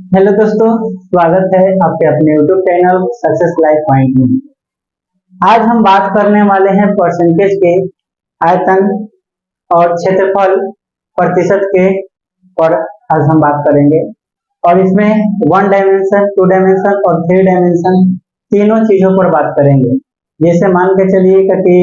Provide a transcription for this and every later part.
Hello दोस्तों, स्वागत है आपके अपने YouTube channel success life point में। आज हम बात करने वाले हैं परसेंटेज के आयतन और क्षेत्रफल प्रतिशत के पर आज हम बात करेंगे। और इसमें 1 डायमेंशन, 2 डायमेंशन और 3 डायमेंशन तीनों चीजों पर बात करेंगे। जैसे मान के चलिए कि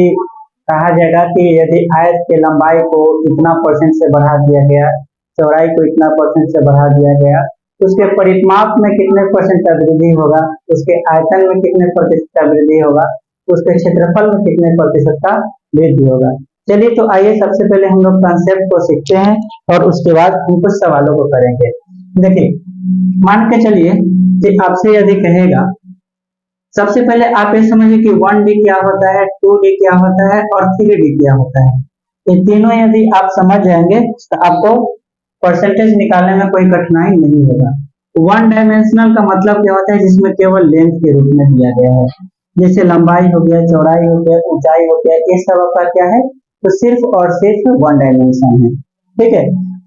कहा जाएगा कि यदि आयत की लंबाई को इतना परसेंट से बढ़ा दिया गया, चौड़ाई को इतना परसेंट से बढ़ा दिया गया, उसके परिमाप में कितने परसेंट का वृद्धि होगा, उसके आयतन में कितने प्रतिशत का वृद्धि होगा, उसके क्षेत्रफल में कितने प्रतिशत का वृद्धि होगा। चलिए तो आइए सबसे पहले हम लोग कॉन्सेप्ट को सीखते हैं और उसके बाद हम कुछ सवालों को करेंगे। देखिए, मान के चलिए कि आपसे यदि कहेगा, सबसे पहले आप ये समझिए कि 1D क्या होता है, 2D क्या होता है और 3D क्या होता है। ये तीनों यदि आप समझ जाएंगे तो आपको परसेंटेज निकालने में कोई कठिनाई नहीं होगा। 1 डायमेंशनल का मतलब क्या होता है, जिसमें केवल लेंथ के रूप में दिया गया है, जैसे लंबाई हो गया, चौड़ाई हो गया, ऊंचाई हो गया, ये सब आपका क्या है, तो सिर्फ और सिर्फ 1 डायमेंशन है। ठीक है।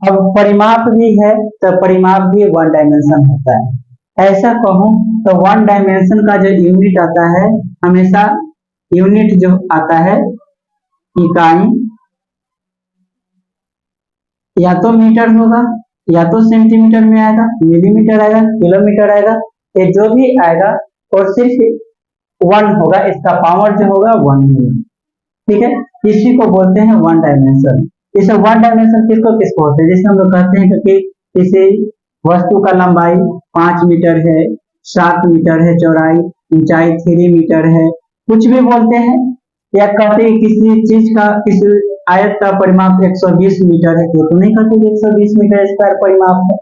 अब परिमाप भी है तो परिमाप भी 1 डायमेंशन होता है। ऐसा कहूं तो 1 डायमेंशन का जो यूनिट आता है, हमेशा यूनिट जो आता है, इकाई या तो मीटर होगा, या तो सेंटीमीटर में आएगा, मिलीमीटर आएगा, किलोमीटर आएगा, ये जो भी आएगा और सिर्फ 1 होगा, इसका पावर जो होगा 1 होगा। ठीक है, इसी को बोलते हैं 1 डायमेंशन। इसे 1 डायमेंशन किसको बोलते हैं, जैसे हम लोग कहते हैं कि किसी वस्तु का लंबाई 5 मीटर है, 7 मीटर है, चौड़ाई ऊंचाई 3 मीटर है, कुछ भी बोलते हैं। या कहते हैं किसी चीज का, किसी आयत का परिमाप 120 मीटर है, तो नहीं कहते 120 मीटर स्क्वायर परिमाप है,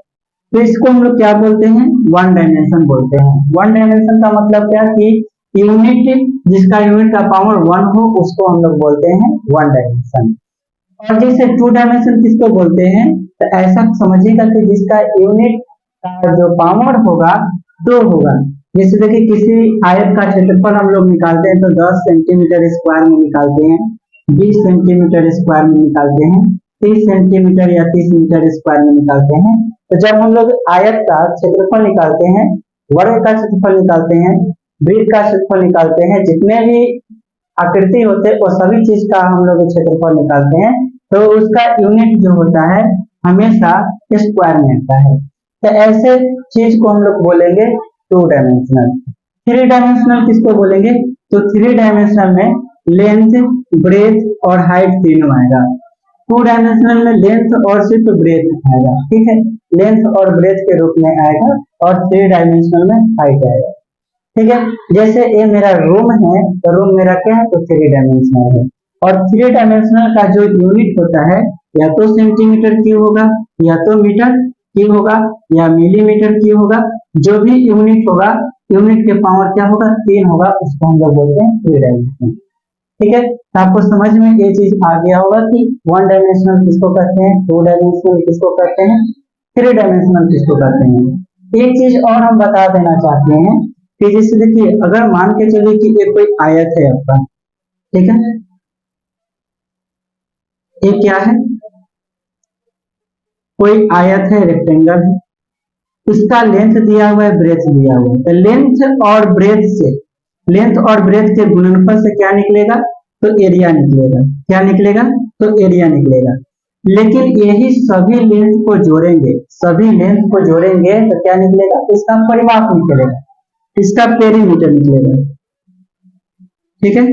तो इसको हम लोग क्या बोलते हैं, 1 डायमेंशन बोलते हैं। 1 डायमेंशन का मतलब क्या कि यूनिट, जिसका यूनिट का पावर 1 हो, उसको हम लोग बोलते हैं 1 डायमेंशन। और जैसे 2 डायमेंशन किसको बोलते हैं, तो ऐसा समझिएगा कि जिसका यूनिट का जो पावर होगा 2 होगा। जैसे देखिए, किसी आयत का क्षेत्रफल हम लोग निकालते हैं तो 10 सेंटीमीटर स्क्वायर में निकालते हैं, 20 सेंटीमीटर स्क्वायर में निकालते हैं, 30 सेंटीमीटर या 30 मीटर स्क्वायर में निकालते हैं। तो जब हम लोग आयत का क्षेत्रफल निकालते हैं, वर्ग का क्षेत्रफल निकालते हैं, वृत्त का क्षेत्रफल निकालते हैं, जितने भी आकृति होते हैं वो सभी चीज का हम लोग क्षेत्रफल निकालते हैं, तो उसका यूनिट जो होता है हमेशा स्क्वायर में आता है। तो ऐसे चीज को हम लोग बोलेंगे 2 डायमेंशनल। 3 डायमेंशनल किसको बोलेंगे, तो 3 डायमेंशनल में लेंथ, ब्रेथ और हाइट तीनों आएगा। 2 डायमेंशनल में लेंथ और सिर्फ ब्रेथ आएगा। ठीक है, लेंथ और ब्रेथ के रूप में आएगा, और 3 डायमेंशनल में हाइट आएगा। ठीक है, जैसे ये मेरा रूम है, तो रूम मेरा क्या है, तो 3 डायमेंशनल है। और 3 डायमेंशनल का जो यूनिट होता है, या तो सेंटीमीटर क्यूब होगा, या तो मीटर क्यूब होगा, या मिलीमीटर क्यूब होगा। जो भी यूनिट होगा, यूनिट के पावर क्या होगा, 3 होगा, उसको हम लोग बोलते हैं 3 डायमेंशनल। ठीक है, तो आपको समझ में ये चीज आ गया होगा कि 1 डायमेंशनल किसको कहते हैं, 2 डायमेंशनल किसको कहते हैं, 3 डायमेंशनल किसको कहते हैं। एक चीज और हम बता देना चाहते हैं कि जैसे देखिए, अगर मान के चलिए कि ये कोई आयत है आपका, ठीक है, ये क्या है, कोई आयत है, रेक्टेंगल है, इसका लेंथ दिया हुआ है, ब्रेथ दिया हुआ है। तो लेंथ और ब्रेथ के गुणनफल से क्या निकलेगा, तो एरिया निकलेगा। क्या निकलेगा, तो एरिया निकलेगा। लेकिन यही सभी लेंथ को जोड़ेंगे, तो क्या निकलेगा, इसका परिमाप निकलेगा, इसका पेरीमीटर निकलेगा। ठीक है,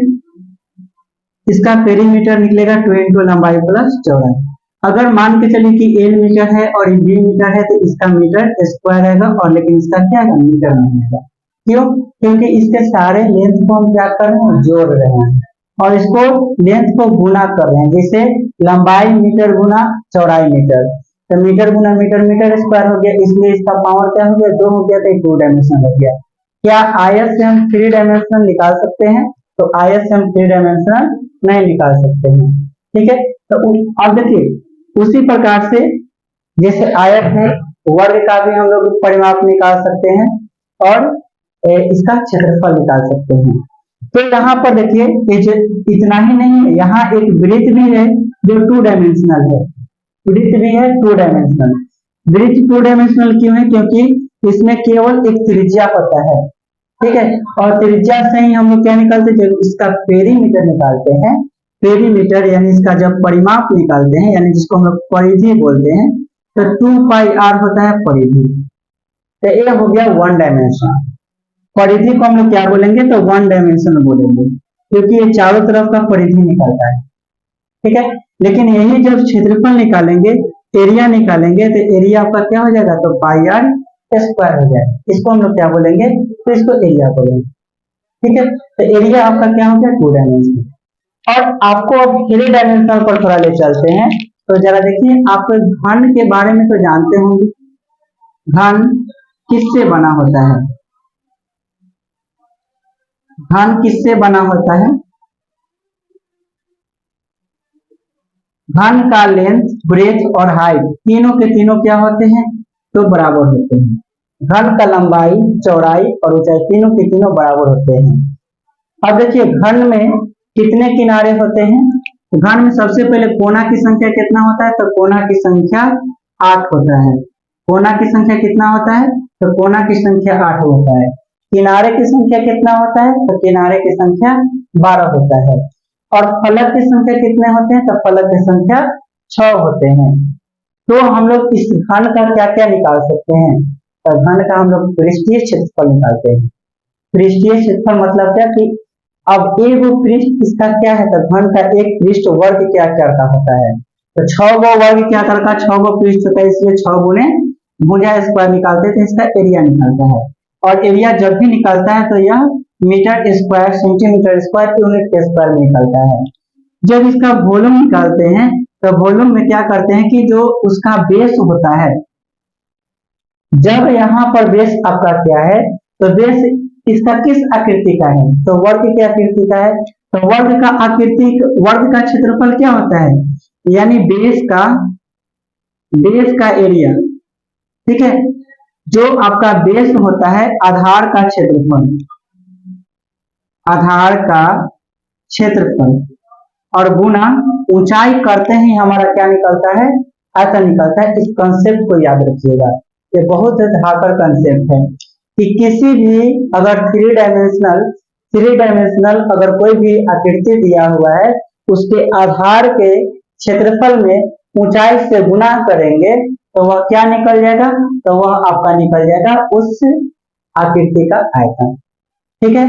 इसका पेरीमीटर निकलेगा 2 इंटू लंबाई प्लस चौड़ाई। अगर मान के चलिए कि एल मीटर है और बी मीटर है, तो इसका मीटर स्क्वायर रहेगा, और लेकिन इसका क्या है, मीटर नहीं रहेगा। क्यों, क्योंकि इसके सारे लेंथ को हम क्या कर रहे हैं, जोड़ रहे हैं, और इसको लेंथ को गुना कर रहे हैं। जैसे लंबाई मीटर गुना चौड़ाई मीटर, तो मीटर गुना मीटर, मीटर स्क्वायर हो गया, इसलिए इसका पावर क्या हो गया, 2 हो गया, तो 2 डायमेंशन हो गया। क्या आयत से हम 3 डायमेंशनल निकाल सकते हैं, तो आयत से हम 3 डायमेंशनल नहीं निकाल सकते हैं। ठीक है, तो अब देखिए, उसी प्रकार से जैसे आयत है, वर्ग का भी हम लोग परिमाप निकाल सकते हैं, और इसका क्षेत्रफल निकाल सकते हैं। तो यहाँ पर देखिए, इतना ही नहीं है, यहाँ एक वृत्त भी है जो 2 डायमेंशनल है, वृत्त भी है 2 डायमेंशनल। वृत्त 2 डायमेंशनल क्यों है, क्योंकि इसमें केवल एक त्रिज्या होता है, ठीक है। और त्रिज्या से ही हम लोग क्या निकालते हैं, जब इसका पेरीमीटर निकालते हैं, पेरीमीटर यानी इसका जब परिमाप निकालते हैं, यानी जिसको हम लोग परिधि बोलते हैं, तो 2πr होता है परिधि। तो ये हो गया वन डायमेंशन। परिधि को हम लोग क्या बोलेंगे, तो वन डायमेंशन बोलेंगे, क्योंकि ये चारों तरफ का परिधि निकलता है, ठीक है। लेकिन यही जब क्षेत्रफल निकालेंगे, एरिया निकालेंगे, तो एरिया आपका क्या हो जाएगा, तो पाई आर स्क्वायर हो जाएगा। इसको हम लोग क्या बोलेंगे, तो इसको एरिया बोलेंगे, ठीक है। तो एरिया आपका क्या हो गया, 2 डायमेंशन। और आपको अब 3 डायमेंशनल पर थोड़ा ले चलते हैं। तो जरा देखिए, आप घन के बारे में तो जानते होंगे, घन किससे बना होता है, घन किससे बना होता है, घन का लेंथ, ब्रेथ और हाइट तीनों के तीनों क्या होते हैं, तो बराबर होते हैं। घन का लंबाई, चौड़ाई और ऊंचाई तीनों के तीनों बराबर होते हैं। अब देखिए, घन में कितने किनारे होते हैं, तो घन में सबसे पहले कोना की संख्या कितना होता है, तो कोना की संख्या 8 होता है। कोना की संख्या कितना होता है, तो कोना की संख्या 8 होता है। किनारे की संख्या कितना होता है, तो किनारे की संख्या 12 होता है। और फलक की संख्या कितने होते हैं, तो फलक की संख्या 6 होते हैं। तो हम लोग इस घन का क्या क्या निकाल सकते हैं, तो घन का हम लोग पृष्ठीय क्षेत्रफल निकालते हैं। पृष्ठीय क्षेत्रफल मतलब क्या, कि अब एक पृष्ठ इसका क्या है, तो घन का एक पृष्ठ वर्ग क्या करता होता है, तो 6 गो वर्ग क्या करता है, 6 गो पृष्ठ होता है, इसलिए 6 गुने भुजा स्क्वायर निकालते हैं, तो इसका एरिया निकलता है। और एरिया जब भी निकलता है तो यह metre square, centimetre square, unit के स्क्वायर में निकलता है। जब इसका वॉल्यूम निकालते हैं, तो वॉल्यूम में क्या करते हैं, कि जो उसका बेस होता है, जब यहाँ पर बेस आपका क्या है, तो बेस इसका किस आकृति का है, तो वर्ग की आकृति का है। तो वर्ग का आकृति, वर्ग का क्षेत्रफल क्या होता है, यानी बेस का एरिया, ठीक है। जो आपका बेस होता है, आधार का क्षेत्रफल, आधार का क्षेत्रफल और गुना ऊंचाई करते ही हमारा क्या निकलता है, आयतन निकलता है। इस कंसेप्ट को याद रखिएगा, ये बहुत धाकर कंसेप्ट है, कि किसी भी अगर थ्री डायमेंशनल अगर कोई भी आकृति दिया हुआ है, उसके आधार के क्षेत्रफल में ऊंचाई से गुना करेंगे, तो वह क्या निकल जाएगा, तो वह आपका निकल जाएगा उस आकृति का आयतन, ठीक है।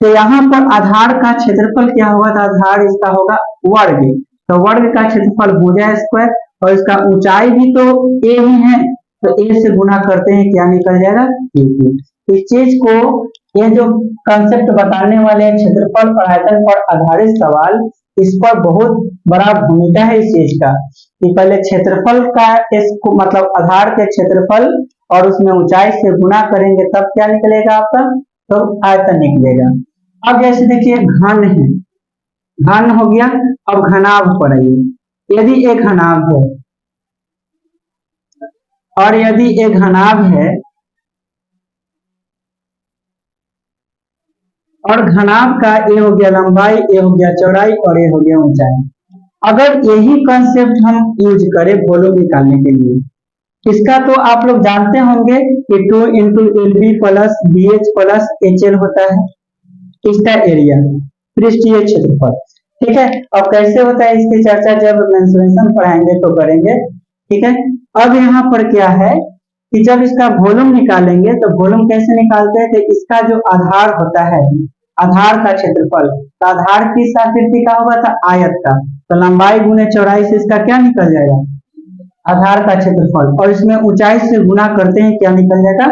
तो यहाँ पर आधार का क्षेत्रफल क्या होगा, तो आधार इसका होगा वर्ग, तो वर्ग का क्षेत्रफल भुजा स्क्वायर, और इसका ऊंचाई भी तो ए ही है, तो ए से गुना करते हैं, क्या निकल जाएगा, ए। इस चीज को, ये जो कंसेप्ट बताने वाले क्षेत्रफल और आयतन पर आधारित सवाल, इस पर बहुत बड़ा भूमिका है इस चीज का, कि पहले क्षेत्रफल का इसको मतलब आधार के क्षेत्रफल और उसमें ऊंचाई से गुना करेंगे, तब क्या निकलेगा आपका, तो आयतन निकलेगा। अब जैसे देखिए, घन है, घन हो गया। अब घनाभ पढ़िए, यदि एक घनाभ है, और यदि एक घनाभ है और घनाभ का ए हो गया लंबाई, ए हो गया चौड़ाई और ए हो गया ऊंचाई। अगर यही कंसेप्ट हम यूज करें वॉल्यूम निकालने के लिए, इसका तो आप लोग जानते होंगे कि 2 into L B plus B H plus H L होता है, इसका एरिया, पृष्ठीय क्षेत्रफल, ठीक है। अब कैसे होता है इसकी चर्चा जब मेंसुरेशन पढ़ाएंगे तो करेंगे, ठीक है। अब यहाँ पर क्या है, कि जब इसका वॉल्यूम निकालेंगे, तो वॉल्यूम कैसे निकालते हैं, तो इसका जो आधार होता है, आधार का क्षेत्रफल, तो आधार किस आकृति का होगा, तो आयत का, तो लंबाई गुने चौड़ाई से इसका क्या निकल जाएगा, आधार का क्षेत्रफल, और इसमें ऊंचाई से गुना करते हैं, क्या निकल जाएगा,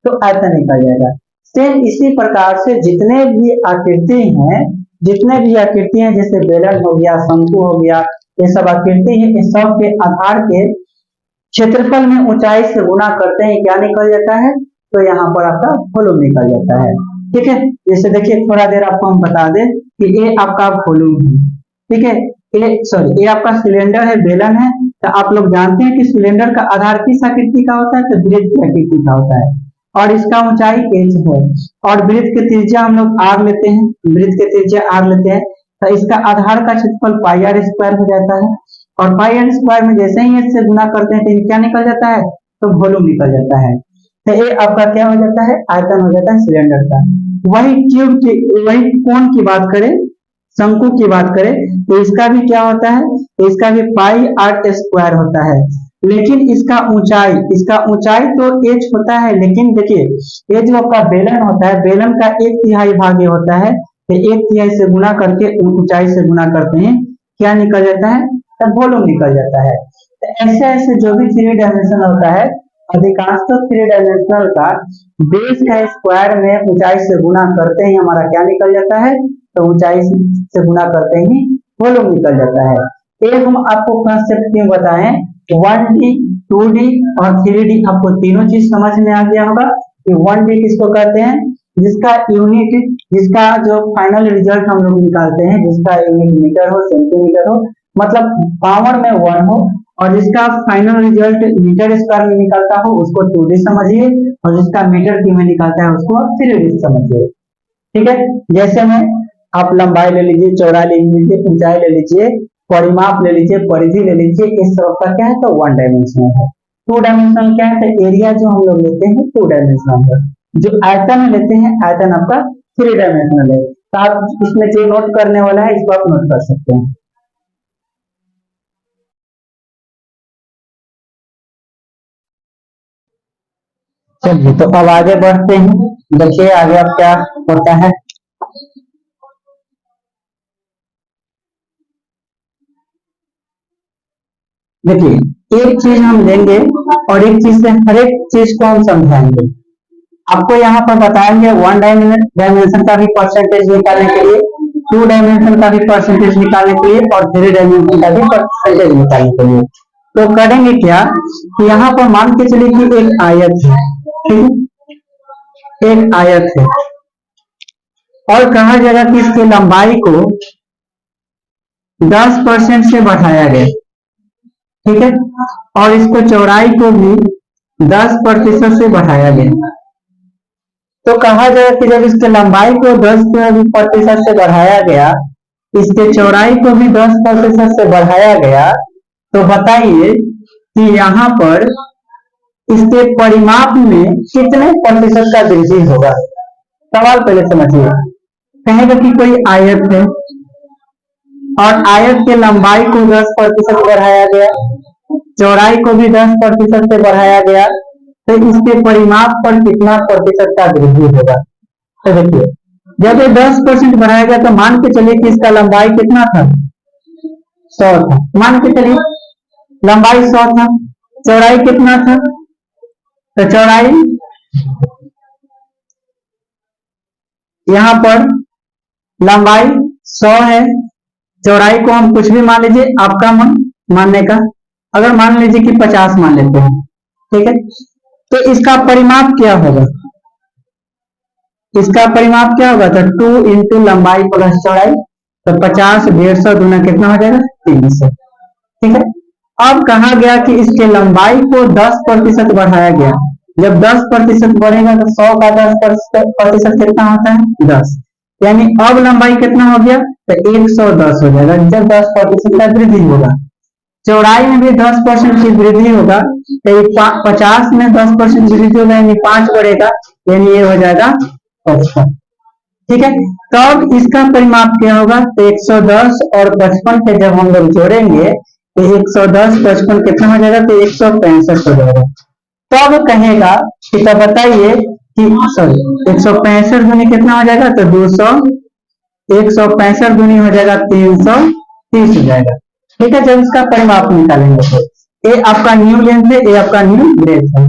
तो आयतन निकल जाएगा। सेम इसी प्रकार से जितने भी आकृति हैं, जैसे बेलन हो गया, शंकु हो गया, ये सब आकृति है, इस सब के आधार के क्षेत्रफल में ऊंचाई से गुना करते हैं, क्या निकल जाता है, तो यहाँ पर आपका वॉल्यूम निकल जाता है, ठीक है। जैसे देखिए, थोड़ा देर आपको हम बता दें कि ये आपका वॉल्यूम है, ठीक है। ये आपका सिलेंडर है, बेलन है, तो आप लोग जानते हैं कि सिलेंडर का आधार किस आकृति का होता है, तो वृत्त की आकृति का होता है, और इसका ऊंचाई h है, और वृत्त की त्रिज्या हम लोग r लेते हैं, वृत्त की त्रिज्या r लेते हैं, तो इसका आधार का क्षेत्रफल पाई आर स्क्वायर हो जाता है, और पाई आर स्क्वायर में जैसे ही इससे गुना करते हैं, तो क्या निकल जाता है, तो वॉल्यूम निकल जाता है। तो ये आपका क्या हो जाता है, आयतन हो जाता है सिलेंडर का। वही क्यूब की, वही कोण की बात करें, शंकु की बात करें, तो इसका भी क्या होता है, इसका भी पाई आर स्क्वायर होता है। लेकिन इसका ऊंचाई तो एच होता है, लेकिन देखिए ये जो आपका बेलन होता है, बेलन का 1/3 भाग ये होता है, तो 1/3 से गुना करके ऊंचाई से गुना करते हैं, क्या निकल जाता है, तब वॉल्यूम निकल जाता है। तो ऐसे ऐसे जो भी 3 डायमेंशन होता है, अधिकांश तो 3 डायमेंशनल का बेस का स्क्वायर में ऊंचाई से गुना करते ही हमारा क्या निकल जाता है, तो ऊंचाई से गुना करते ही वॉल्यूम निकल जाता है। एक हम आपको कंसेप्ट क्यों बताएं, 1D 2D और 3D आपको तीनों चीज समझ में आ गया होगा कि 1D किसको कहते हैं, जिसका यूनिट, जिसका जो फाइनल रिजल्ट हम लोग निकालते हैं, जिसका यूनिट मीटर हो, सेंटीमीटर हो, मतलब पावर में 1 हो, और जिसका फाइनल रिजल्ट मीटर स्क्वायर में निकलता हो उसको 2D समझिए, और जिसका मीटर की में निकलता है उसको 3D समझिए। ठीक है, जैसे में आप लंबाई ले लीजिए, चौड़ाई ले लीजिए, ऊंचाई ले लीजिए, परिमाप ले लीजिए, परिधि ले लीजिए, इस सब का क्या है, तो 1 डायमेंशनल है। 2 डायमेंशनल क्या है, तो एरिया जो हम लोग लेते हैं 2 डायमेंशनल है। जो आयतन लेते हैं, आयतन आपका 3 डायमेंशनल है। तो आप इसमें जो नोट करने वाला है इसको आप नोट कर सकते हैं। चलिए तो अब आगे बढ़ते हैं, देखिए आगे अब क्या होता है। देखिए एक चीज हम लेंगे और एक चीज से हर एक चीज को हम समझाएंगे। आपको यहाँ पर बताएंगे 1 डायमेंशन का भी परसेंटेज निकालने के लिए, 2 डायमेंशन का भी परसेंटेज निकालने के लिए, और 3 डायमेंशन का भी परसेंटेज निकालने के लिए। तो करेंगे क्या कि यहाँ पर मान के चलिए कि एक आयत है, ठीक है, एक आयत है, और कहा जाएगा कि इसकी लंबाई को 10% से बढ़ाया गया, ठीक है, और इसको चौड़ाई को भी 10% से बढ़ाया गया। तो कहा जाए कि जब इसके लंबाई को 10% से बढ़ाया गया, इसके चौड़ाई को भी 10% से बढ़ाया गया, तो बताइए कि यहाँ पर इसके परिमाप में कितने प्रतिशत का वृद्धि होगा। सवाल पहले समझिए, कहेगा कि कोई आयत है और आयत के लंबाई को 10% बढ़ाया गया, चौड़ाई को भी 10% से बढ़ाया गया, तो इसके परिमाप पर कितना प्रतिशत का वृद्धि होगा। तो देखिए जब ये 10% बढ़ाया गया, तो मान के चलिए कि इसका लंबाई कितना था, 100 था, मान के चलिए लंबाई 100 था, चौड़ाई कितना था, तो चौड़ाई यहाँ पर लंबाई 100 है, चौड़ाई को हम कुछ भी मान लीजिए, आपका मन मानने का, अगर मान लीजिए कि 50 मान लेते हैं, ठीक है, तो इसका परिमाप क्या होगा, इसका परिमाप क्या होगा, तो 2 इंटू लंबाई प्लस चौड़ाई, तो 50 150 दूना कितना हो जाएगा, 300। ठीक है, अब कहा गया कि इसके लंबाई को 10% बढ़ाया गया, जब 10% बढ़ेगा तो 100 का 10% कितना होता है, 10, यानी अब लंबाई कितना हो गया, तो 110 हो जाएगा जब 10% का वृद्धि होगा। चौड़ाई में भी 10% की वृद्धि होगा, तो 50 में 10% वृद्धि होगा, यानी 5 बढ़ेगा, यानी ये हो जाएगा 55। ठीक है, तब इसका परिमाप क्या होगा, तो 110 और 55 के जब हम लोग जोड़ेंगे तो 110 55 कितना हो जाएगा, तो 165 हो जाएगा। तब कहेगा कि तब बताइए कि सॉरी 165 दूनी कितना हो जाएगा, तो 200, 165 दूनी हो जाएगा 330 हो जाएगा। ठीक है, जब इसका परिमाप निकालेंगे तो ये आपका न्यू लेंथ है, ये आपका न्यू ब्रेथ है,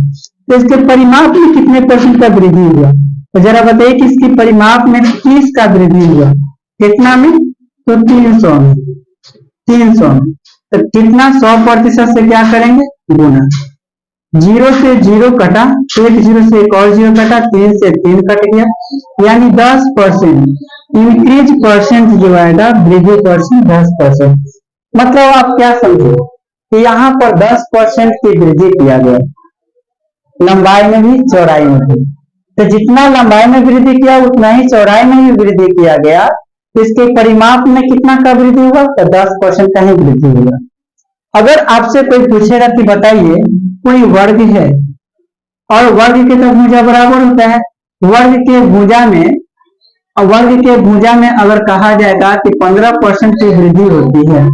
तो इसके परिमाप में कितने परसेंट का वृद्धि हुआ, तो जरा बताइए कि इसकी परिमाप में 30 का वृद्धि हुआ, कितना में, तो 300 में, 300 में, तो कितना 100% से क्या करेंगे, गुना, 0 से 0 कटा, एक 0 से एक और 0 कटा, 3 से 3 कट गया, यानी 10% इंक्रीज परसेंट जो आएगा, वृद्धि परसेंट 10%। मतलब आप क्या समझे कि यहाँ पर 10% की वृद्धि किया गया, लंबाई में भी चौड़ाई में भी, तो जितना लंबाई में वृद्धि किया उतना ही चौड़ाई में भी वृद्धि किया गया, इसके परिमाप में कितना का वृद्धि हुआ, तो 10% का ही वृद्धि हुआ। अगर आपसे कोई पूछेगा कि बताइए कोई वर्ग है और वर्ग के तो भुजा बराबर होता है। वर्ग के भुजा में अगर कहा जाएगा कि 15% की वृद्धि होती है,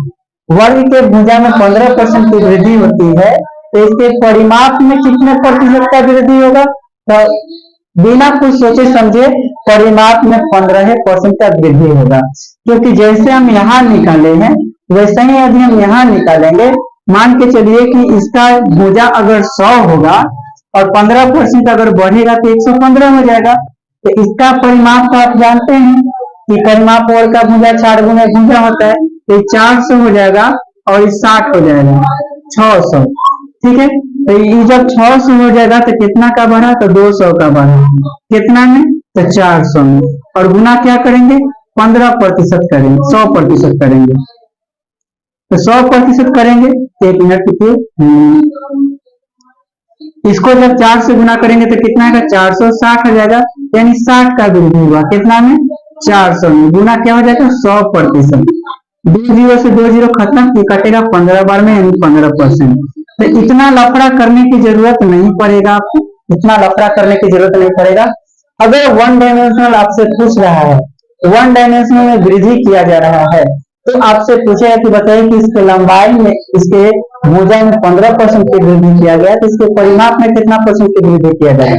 वर्ग के भुजा में 15% की वृद्धि होती है, तो इसके परिमाप में कितने प्रतिशत का वृद्धि होगा? तो बिना कुछ सोचे समझे परिमाप में 15% का वृद्धि होगा, क्योंकि जैसे हम यहाँ निकाले हैं वैसे ही यदि हम यहाँ निकालेंगे, मान के चलिए कि इसका भुजा अगर 100 होगा और 15% अगर बढ़ेगा तो 115 हो जाएगा। तो इसका परिमाप तो आप जानते हैं कि परिमाप वर्ग का भुजा 4 गुना भुजा होता है, तो 400 हो जाएगा और 60 हो जाएगा 600। ठीक है, तो ये जब 600 हो जाएगा तो कितना का बढ़ा? तो 200 का बढ़ा। कितना में? तो 400 में। और गुना क्या करेंगे? 15% करेंगे, 100% करेंगे। तो 100% करेंगे, 1 मिनट रुकिए। इसको जब 4 से गुना करेंगे तो कितना आएगा? 460 हो जाएगा, यानी 60 का वृद्धि हुआ। कितना में? 400 में। गुना क्या हो जाएगा? 100%। 2 जीरो से 2 जीरो खत्म, ये कटेगा 15 बार में, यानी 15%। तो इतना लफड़ा करने की जरूरत नहीं पड़ेगा आपको, इतना लफड़ा करने की जरूरत नहीं पड़ेगा। अगर 1 डायमेंशनल आपसे पूछ रहा है, 1 डायमेंशनल में वृद्धि किया जा रहा है, तो आपसे पूछेगा कि बताइए कि इसके लंबाई में, इसके भुजा में 15% की वृद्धि किया गया, तो इसके परिमाप में कितना परसेंट की वृद्धि किया जाएगा?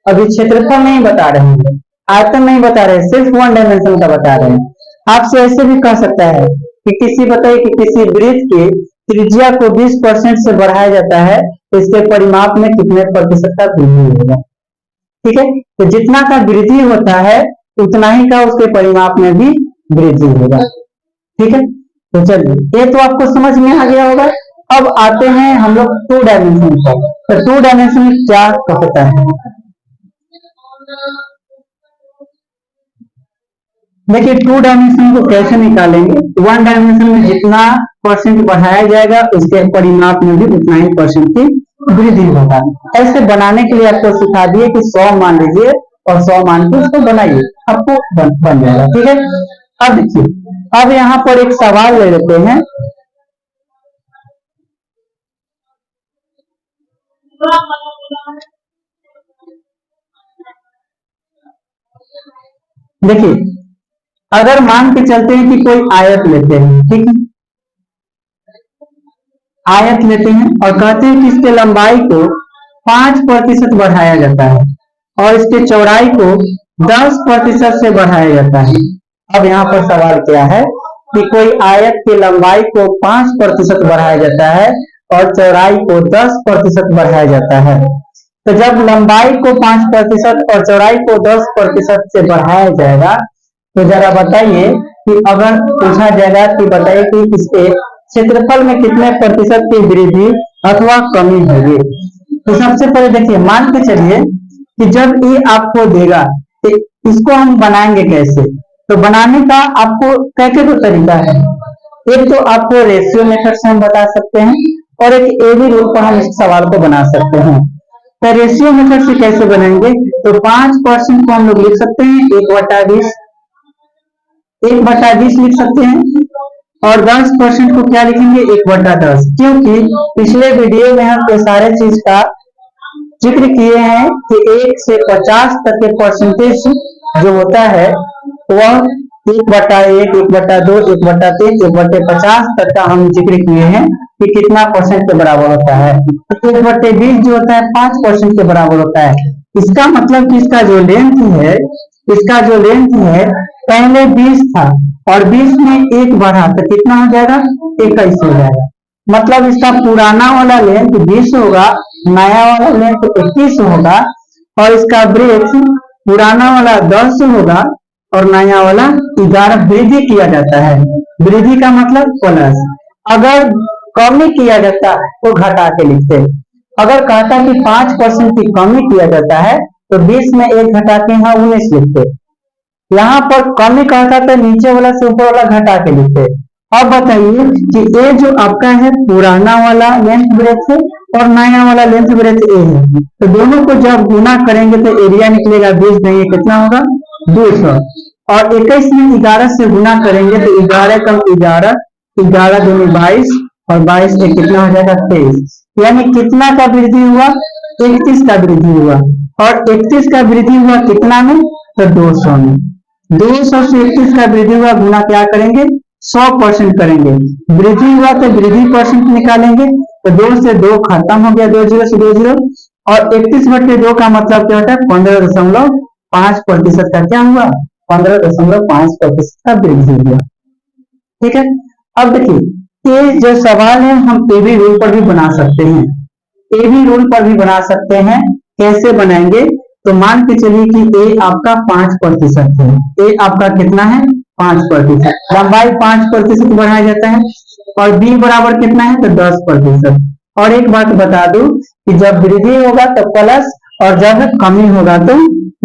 अभी क्षेत्रफल नहीं बता रहे हैं, आयतन नहीं बता रहे, सिर्फ 1 डायमेंशन का बता रहे हैं। आपसे ऐसे भी कह सकता है कि बताइए कि किसी वृत्त की त्रिज्या को 20% से बढ़ाया जाता है, तो इसके परिमाप में कितने प्रतिशत का वृद्धि होगा? ठीक है, तो जितना का वृद्धि होता है उतना ही का उसके परिमाप में भी वृद्धि होगा। ठीक है, तो चलिए ये तो आपको समझ में आ गया होगा। अब आते हैं हम लोग 2 डायमेंशन पर। तो 2 डायमेंशन में क्या होता है? देखिए 2 डायमेंशन को कैसे निकालेंगे? 1 डायमेंशन में जितना परसेंट बढ़ाया जाएगा उसके परिमाप में भी उतना ही परसेंट की वृद्धि होगा। ऐसे बनाने के लिए आपको सिखा दिए कि 100 मान लीजिए और 100 मान के उसको बनाइए, आपको बन जाएगा। ठीक है, अब देखिए, अब यहाँ पर एक सवाल ले लेते हैं। देखिए अगर मान के चलते हैं कि कोई आयत लेते हैं, ठीक है, आयत लेते हैं और कहते हैं कि इसके लंबाई को 5% बढ़ाया जाता है और इसके चौड़ाई को 10% से बढ़ाया जाता है। अब यहाँ पर सवाल क्या है कि कोई आयत की लंबाई को 5% बढ़ाया जाता है और चौड़ाई को 10% बढ़ाया जाता है। तो जब लंबाई को 5% और चौड़ाई को 10% से बढ़ाया जाएगा, तो जरा बताइए कि अगर पूछा जाएगा कि बताइए कि इसके क्षेत्रफल में कितने प्रतिशत की वृद्धि अथवा कमी होगी। तो सबसे पहले देखिए, मान के चलिए कि जब ये आपको देगा तो इसको हम बनाएंगे कैसे? तो बनाने का आपको कैसे तो तरीका है। एक तो आपको रेशियो मेथड से हम बता सकते हैं और एक एबी रूल पर हम इस सवाल को बना सकते हैं। तो रेशियो मेथड से कैसे बनाएंगे? तो 5% को हम लोग लिख सकते हैं 1/20, 1/20 लिख सकते हैं, और 10% को क्या लिखेंगे? 1/10, क्योंकि पिछले वीडियो में हम ये सारे चीज का जिक्र किए हैं कि 1 से 50 तक के परसेंटेज जो होता है वह 1/1, 1/2, 1/3, 1/50 तक का हम जिक्र किए हैं कि कितना परसेंट के बराबर होता है। 1/20 जो होता है 5% के बराबर होता है। इसका मतलब कि इसका जो लेंथ है पहले 20 था और 20 में 1 बढ़ा तो कितना हो जाएगा? 21 हो जाएगा। मतलब इसका पुराना वाला लेंथ 20 होगा, नया वाला लेंथ 21 होगा, और इसका ब्रेथ पुराना वाला 10 होगा और नया वाला 11। वृद्धि किया जाता है, वृद्धि का मतलब प्लस। अगर कमी किया जाता तो घटा के लिखते। अगर कहता कि 5% की कमी किया जाता है तो 20 में 1 घटा के यहाँ 19 लिखते। यहाँ पर कमी कहता था नीचे वाला से ऊपर वाला घटा के लिखते। अब बताइए कि ये जो आपका है पुराना वाला लेंथ ब्रेथ है और नया वाला लेंथ ब्रेथ ए है, तो दोनों को जब गुना करेंगे तो एरिया निकलेगा 20 नहीं, कितना होगा? 200। और 21 में 11 से गुना करेंगे तो 11 कम 11, 11 दूनी 22 और 22 से कितना हो जाएगा? 23। यानी कितना का वृद्धि हुआ? 31 का वृद्धि हुआ, और 31 का वृद्धि हुआ कितना में, तो 200 में। 200 से 31 का वृद्धि हुआ गुना क्या करेंगे, 100% करेंगे। वृद्धि हुआ तो वृद्धि परसेंट निकालेंगे, तो 2 से 2 खत्म हो गया, 2 जीरो से 2 जीरो, और 31/2 का मतलब क्या होता है, 15.5% का क्या हुआ, 15.5% का वृद्धि हुआ। ठीक है, अब देखिए ये जो सवाल है हम एबी रूल पर भी बना सकते हैं, एबी रूल पर भी बना सकते हैं। कैसे बनाएंगे, तो मान के चलिए कि ए आपका 5% है, ए आपका कितना है 5%, लंबाई 5% बढ़ाया जाता है, और बी बराबर कितना है, तो 10%। और एक बात बता दूं कि जब वृद्धि होगा तो प्लस, और जब कमी होगा तो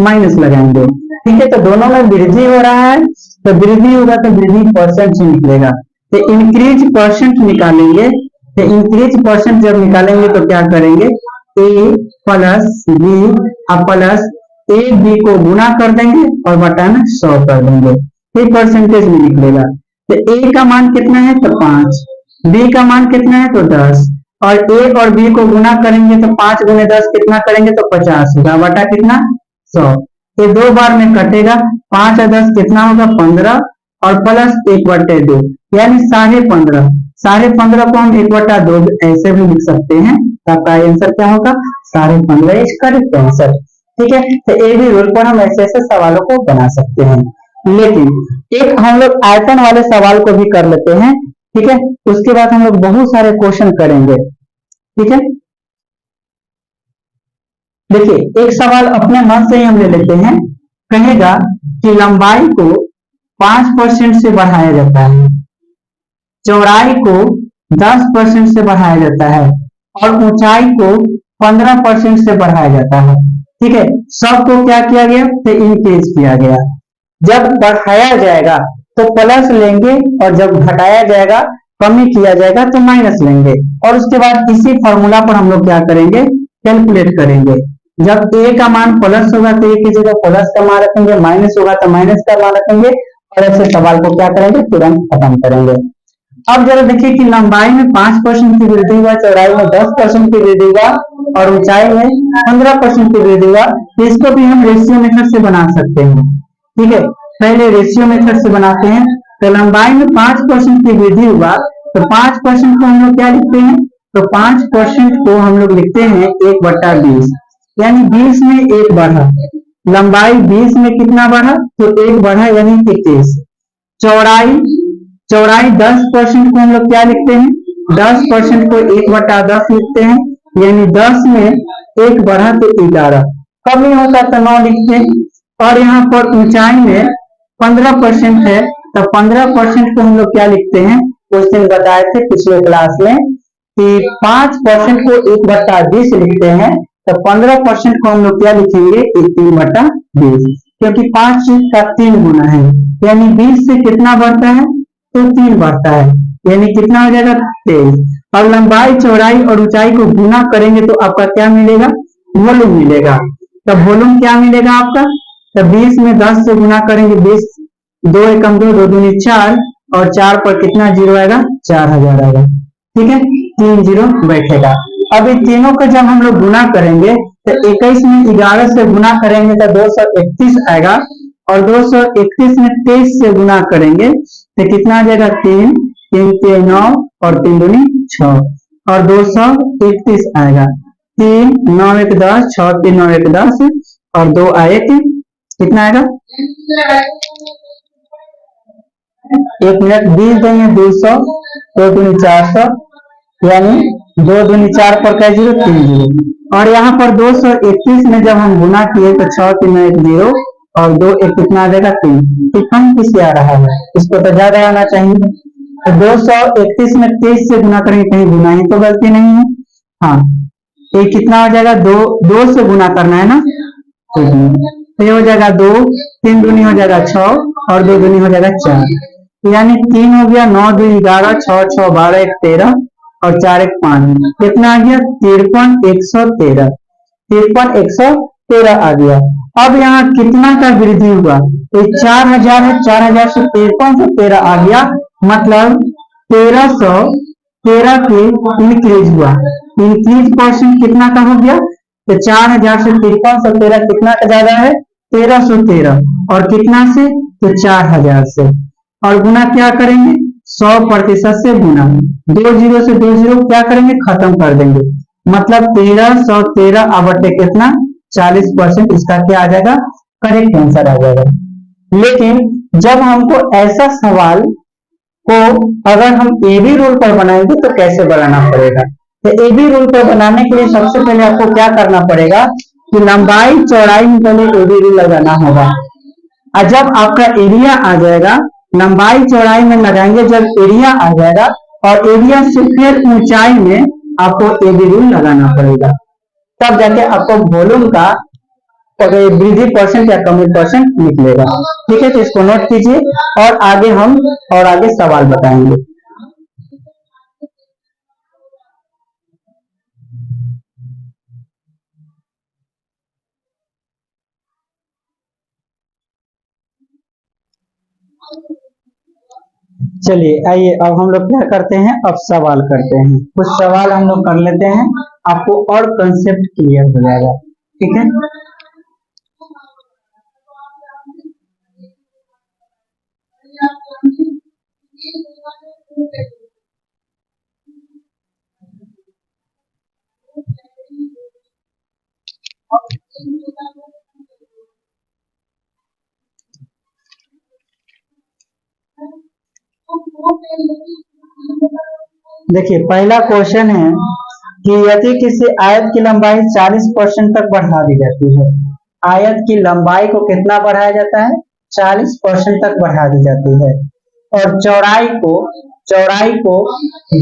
माइनस लगाएंगे। ठीक है, तो दोनों में वृद्धि हो रहा है, तो वृद्धि होगा तो वृद्धि परसेंट से निकलेगा, तो इंक्रीज परसेंट निकालेंगे। तो इंक्रीज परसेंट जब निकालेंगे तो क्या करेंगे, A plus B plus A B को गुना कर देंगे और बटा में 100 कर देंगे, फिर परसेंटेज में निकलेगा। तो ए का मान कितना है, तो 5, बी का मान कितना है, तो 10, और ए और बी को गुना करेंगे तो 5 गुने 10 कितना करेंगे, तो 50 होगा, बटा कितना 100। ये 2 बार में कटेगा, 5 और 10 कितना होगा 15, और प्लस 1/2 यानी 15.5। 15.5 को हम 1/2 ऐसे भी लिख सकते हैं, तो आपका आंसर क्या होगा 15.5 इज करेक्ट आंसर। ठीक है, तो ए बी रूल पर हम ऐसे ऐसे सवालों को बना सकते हैं। लेकिन एक हम लोग आयतन वाले सवाल को भी कर लेते हैं। ठीक है, उसके बाद हम लोग बहुत सारे क्वेश्चन करेंगे। ठीक है, देखिए एक सवाल अपने मन से ही हम ले लेते हैं, कहेगा कि लंबाई को 5% से बढ़ाया जाता है, चौड़ाई को 10% से बढ़ाया जाता है, और ऊंचाई को 15% से बढ़ाया जाता है। ठीक है, सबको क्या किया गया, तो इंक्रीज किया गया। जब बढ़ाया जाएगा तो प्लस लेंगे, और जब घटाया जाएगा कमी किया जाएगा तो माइनस लेंगे, और उसके बाद इसी फॉर्मूला पर हम लोग क्या करेंगे, कैलकुलेट करेंगे। जब ए का मान प्लस होगा तो ए की जगह प्लस का मान रखेंगे, माइनस होगा तो माइनस का मान रखेंगे, और ऐसे सवाल को क्या करेंगे, तुरंत खत्म करेंगे। अब जरा देखिए कि लंबाई में 5% की वृद्धि हुआ, चौड़ाई में 10% की वृद्धि हुआ, और ऊंचाई में 15% की वृद्धि हुआ, तो इसको भी हम रेशियो मेथड से बना सकते हैं। ठीक है, पहले रेशियो मेथड से बनाते हैं। तो लंबाई में 5% की वृद्धि हुआ, तो 5% को हम लोग क्या लिखते हैं, तो 5% को हम लोग लिखते हैं 1/20, यानी 20 में 1 बढ़ा। लंबाई 20 में कितना बढ़ा, तो 1 बढ़ा, यानी 21। चौड़ाई 10% को हम लोग क्या लिखते हैं, 10% को 1/10 लिखते हैं, यानी 10 में 1 बढ़ा तो 11। कमी होता तो 9 लिखते हैं। और यहाँ पर ऊंचाई में 15% है, तो 15% को हम लोग क्या लिखते हैं, उस दिन बताए थे पिछले क्लास में कि 5% को 1/20 लिखते हैं, तो 15% को हम लोग क्या लिखेंगे, 3/20, क्योंकि 5 का 3 गुना है, यानी 20 से कितना बढ़ता है, तो 3 बढ़ता है, यानी कितना हो जाएगा 23। और लंबाई चौड़ाई और ऊंचाई को गुना करेंगे तो आपका क्या मिलेगा, वॉल्यूम मिलेगा। तो वॉल्यूम क्या मिलेगा आपका, तो 20 में 10 से गुना करेंगे, 20 2 एकम 2, 2 दूनी 4, और 4 पर कितना जीरो आएगा, 4000 आएगा। ठीक है, 3 जीरो बैठेगा। अब इन तीनों का जब हम लोग गुना करेंगे तो 21 में 11 से गुना करेंगे तो 231 आएगा, और 231 में 23 से गुना करेंगे तो कितना आ जाएगा, 3 3 3 9, और 3 दूनी 6, और 231 आएगा। 3 9 1 10, 6 3 9 1 10, और 2 आए कितना आएगा, 1 मिनट 20 देंगे 200, 2 दूनी 400, यानी 2 दूनी 4 पर क्या जीरो, 3 जीरो। और यहाँ पर 231 में जब हम गुना किए तो 6 3 1 0, और 2 1 कितना आ जाएगा, 3। तो कम किससे आ रहा है, इसको तो ज्यादा आना चाहिए। तो 231 में 23 से गुना करेंगे, कहीं गुना ही तो गलती नहीं है। हाँ, ये कितना हो जाएगा, 2 से गुना करना है ना, तो ये हो जाएगा 2, 3 दूनी हो जाएगा 6, और 2 दूनी हो जाएगा 4, यानी 3 हो गया, 9 2 11, 6 6 12 1 13, और 4 1 5, कितना आ गया, 53,113, 53,113 आ गया। अब यहाँ कितना का वृद्धि हुआ, तो 4000 है, 4000 से 53,113 आ गया, मतलब 1313 के इंक्रीज हुआ। इंक्रीज परसेंट कितना का हो गया, तो 4000 से 5313 कितना ज्यादा है? 1313। और कितना से? तो 4000 से। और गुना क्या करेंगे? 100% से गुना। 20 से 20 क्या करेंगे? खत्म कर देंगे। मतलब 1313 बटे कितना? 40%। इसका क्या आ जाएगा? करेक्ट आंसर आ जाएगा। लेकिन जब हमको ऐसा सवाल को अगर हम एबी रूल पर बनाएंगे तो कैसे बनाना पड़ेगा? तो एबी रूल पर बनाने के लिए सबसे पहले आपको क्या करना पड़ेगा कि लंबाई चौड़ाई में पहले एबी रूल लगाना होगा। और जब आपका एरिया आ जाएगा, लंबाई चौड़ाई में लगाएंगे जब एरिया आ जाएगा, और एरिया से फिर ऊंचाई में आपको एबी रूल लगाना पड़ेगा, तब जाके आपको वॉल्यूम का वृद्धि परसेंट या कमी परसेंट निकलेगा। ठीक है, तो इसको नोट कीजिए और आगे हम और आगे सवाल बताएंगे। चलिए आइए अब हम लोग क्या करते हैं, अब सवाल करते हैं। कुछ सवाल हम लोग कर लेते हैं, आपको और कंसेप्ट क्लियर हो जाएगा। ठीक है, देखिए पहला क्वेश्चन है कि यदि किसी आयत की लंबाई 40% तक बढ़ा दी जाती है, आयत की लंबाई को कितना बढ़ाया जाता है? 40% तक बढ़ा दी जाती है, और चौड़ाई को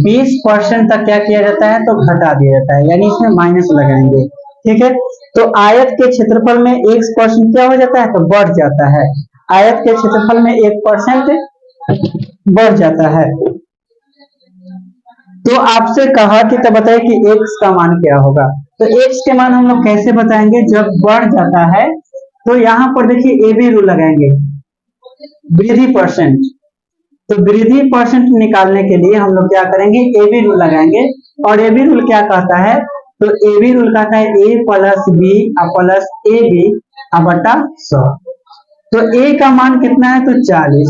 20% तक क्या किया जाता है? तो घटा दिया जाता है, यानी इसमें माइनस लगाएंगे। ठीक है, तो आयत के क्षेत्रफल में 1% क्या हो जाता है? तो बढ़ जाता है। आयत के क्षेत्रफल में 1% बढ़ जाता है। तो आपसे कहा कि तब बताइए कि x का मान क्या होगा। तो x के मान हम लोग कैसे बताएंगे? जब बढ़ जाता है तो यहाँ पर देखिए AB रूल लगाएंगे, वृद्धि परसेंट। तो वृद्धि परसेंट निकालने के लिए हम लोग क्या करेंगे? AB रूल लगाएंगे। और AB रूल क्या कहता है? तो AB रूल कहता है A plus B plus AB बटा 100। तो A का मान कितना है? तो 40,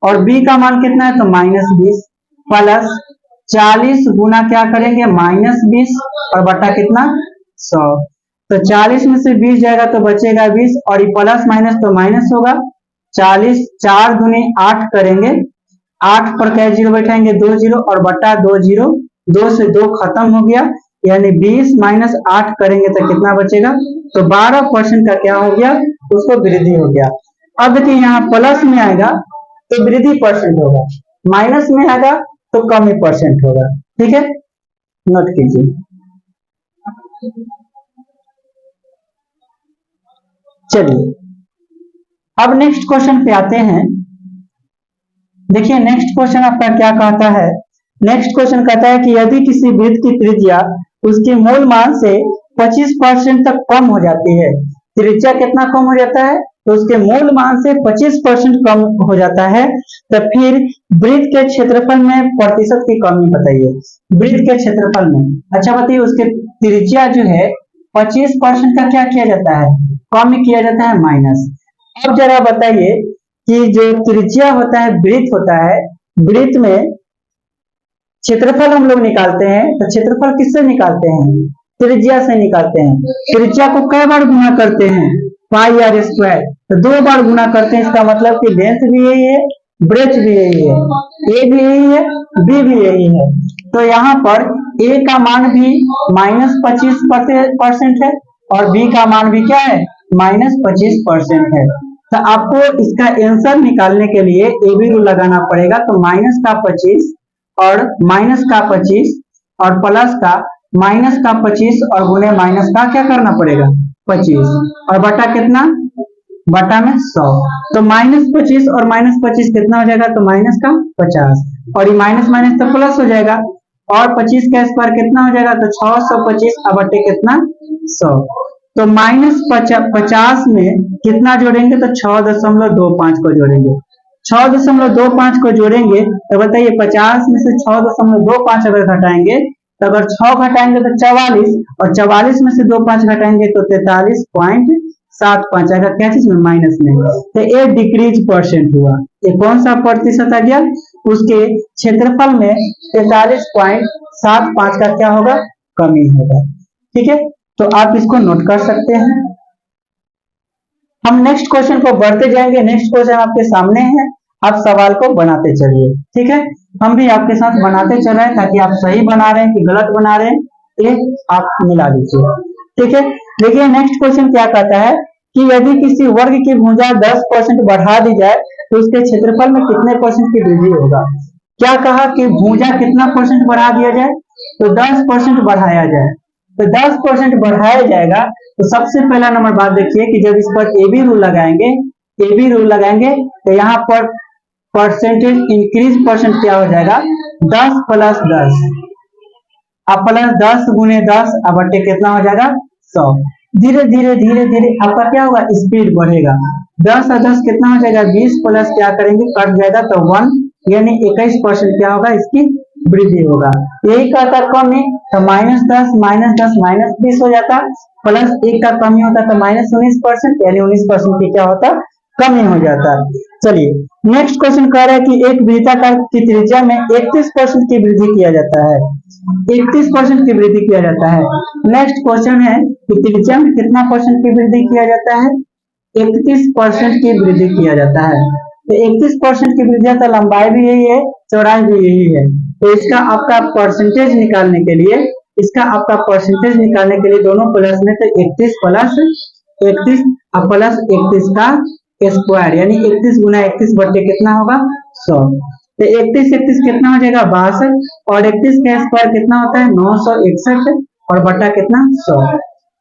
और B का मान कितना है? तो -20, प्लस 40 गुना क्या करेंगे? -20, और बटा कितना? 100। तो 40 में से 20 जाएगा तो बचेगा 20, और ये प्लस माइनस तो माइनस होगा। 40 4 दूनी 8 करेंगे, 8 पर क्या जीरो बैठाएंगे? 2 जीरो, और बटा 2 जीरो, 2 से 2 खत्म हो गया, यानी 20 माइनस 8 करेंगे तो कितना बचेगा? तो 12% का क्या हो गया? उसको वृद्धि हो गया। अब देखिए यहाँ प्लस में आएगा तो वृद्धि परसेंट होगा, माइनस में आएगा तो कमी परसेंट होगा। ठीक है, नोट कीजिए। चलिए अब नेक्स्ट क्वेश्चन पे आते हैं। देखिए नेक्स्ट क्वेश्चन आपका क्या कहता है? नेक्स्ट क्वेश्चन कहता है कि यदि किसी वृत्त की त्रिज्या उसके मूल मान से 25% तक कम हो जाती है, त्रिज्या कितना कम हो जाता है? तो उसके मूल मान से 25% कम हो जाता है, तो फिर वृत्त के क्षेत्रफल में प्रतिशत की कमी बताइए। वृत्त के क्षेत्रफल में, अच्छा बताइए, उसके त्रिज्या जो है 25% का क्या किया जाता है? कम किया जाता है, माइनस। अब जरा बताइए कि जो त्रिज्या होता है, वृत्त होता है, वृत्त में क्षेत्रफल हम लोग निकालते हैं, तो क्षेत्रफल किससे निकालते हैं? त्रिज्या से निकालते हैं। त्रिज्या को कई बार गुना करते हैं? पाई आर स्क्वायर। तो 2 बार गुना करते हैं, इसका मतलब कि लेंथ भी यही है, ब्रेथ भी यही है, ए भी यही है, बी भी यही है। तो यहाँ पर ए का मान भी -25% है, और बी का मान भी क्या है? -25% है। तो आपको इसका आंसर निकालने के लिए ए बी रूल लगाना पड़ेगा। तो माइनस का 25 और माइनस का 25 और प्लस का माइनस का 25 और गुने माइनस का क्या करना पड़ेगा? 25, और बटा कितना? बटा में 100। तो -25 और -25 कितना हो जाएगा? तो माइनस का 50, और ये माइनस माइनस तो प्लस हो जाएगा, और 25 का स्क्वायर कितना हो जाएगा? तो 625 बटे कितना? 100। तो -50 में कितना जोड़ेंगे? तो 6.25 को जोड़ेंगे। 6.25 को जोड़ेंगे तो बताइए 50 में से 6.25 अगर घटाएंगे तो अगर 6 घटाएंगे तो 44, और 44 में से 2 5 घटाएंगे तो 43.75 आएगा, क्या चीज में, माइनस में। तो ये डिक्रीज परसेंट हुआ। ये कौन सा प्रतिशत आ गया, उसके क्षेत्रफल में 43.75 का क्या होगा, कमी होगा। ठीक है, तो आप इसको नोट कर सकते हैं। हम नेक्स्ट क्वेश्चन को बढ़ते जाएंगे। नेक्स्ट क्वेश्चन आपके सामने है, आप सवाल को बनाते चलिए। ठीक है, हम भी आपके साथ बनाते चल रहे हैं ताकि आप सही बना रहे हैं कि गलत बना रहे हैं, ये आप मिला दीजिए। ठीक है, देखिए नेक्स्ट क्वेश्चन क्या कहता है कि यदि किसी वर्ग की भुजा 10% बढ़ा दी जाए तो उसके क्षेत्रफल में कितने परसेंट की वृद्धि होगा। क्या कहा कि भुजा कितना परसेंट बढ़ा दिया जाए, तो 10% बढ़ाया जाए। तो 10% बढ़ाया जाएगा तो सबसे पहला नंबर बात देखिए कि जब इस पर ए बी रूल लगाएंगे तो यहाँ पर परसेंटेज इंक्रीज परसेंट क्या हो जाएगा, 10 + 10, अब प्लस 10 × 10 अब बटे कितना हो जाएगा, 100। धीरे धीरे आपका क्या होगा, स्पीड बढ़ेगा। 10 और 10 कितना हो जाएगा, 20 प्लस क्या करेंगे, कट जाएगा तो 1, यानी 21% क्या होगा, इसकी वृद्धि होगा। यही का कमी तो -10 -20 हो जाता, प्लस 1 का कमी होता तो -19%, यानी 19% की क्या होता, कमी हो जाता। चलिए नेक्स्ट क्वेश्चन कह रहा है कि एक वृत्ताकार की त्रिज्या में 31% की वृद्धि किया जाता है, 31% की वृद्धि किया जाता है। नेक्स्ट क्वेश्चन है कि त्रिज्या में कितना परसेंट की वृद्धि किया जाता है, 31% की वृद्धि किया जाता है। तो 31% की वृद्धि तो लंबाई भी यही है, चौड़ाई भी यही है। तो इसका आपका परसेंटेज निकालने के लिए, दोनों प्लस में तो 31 + 31 और प्लस 31 का स्क्वायर, यानी 31 × 31 बटे कितना होगा, 100। तो 31 कितना हो जाएगा, 62, और 31 का स्क्वायर कितना होता है, 961, और बटा कितना, 100।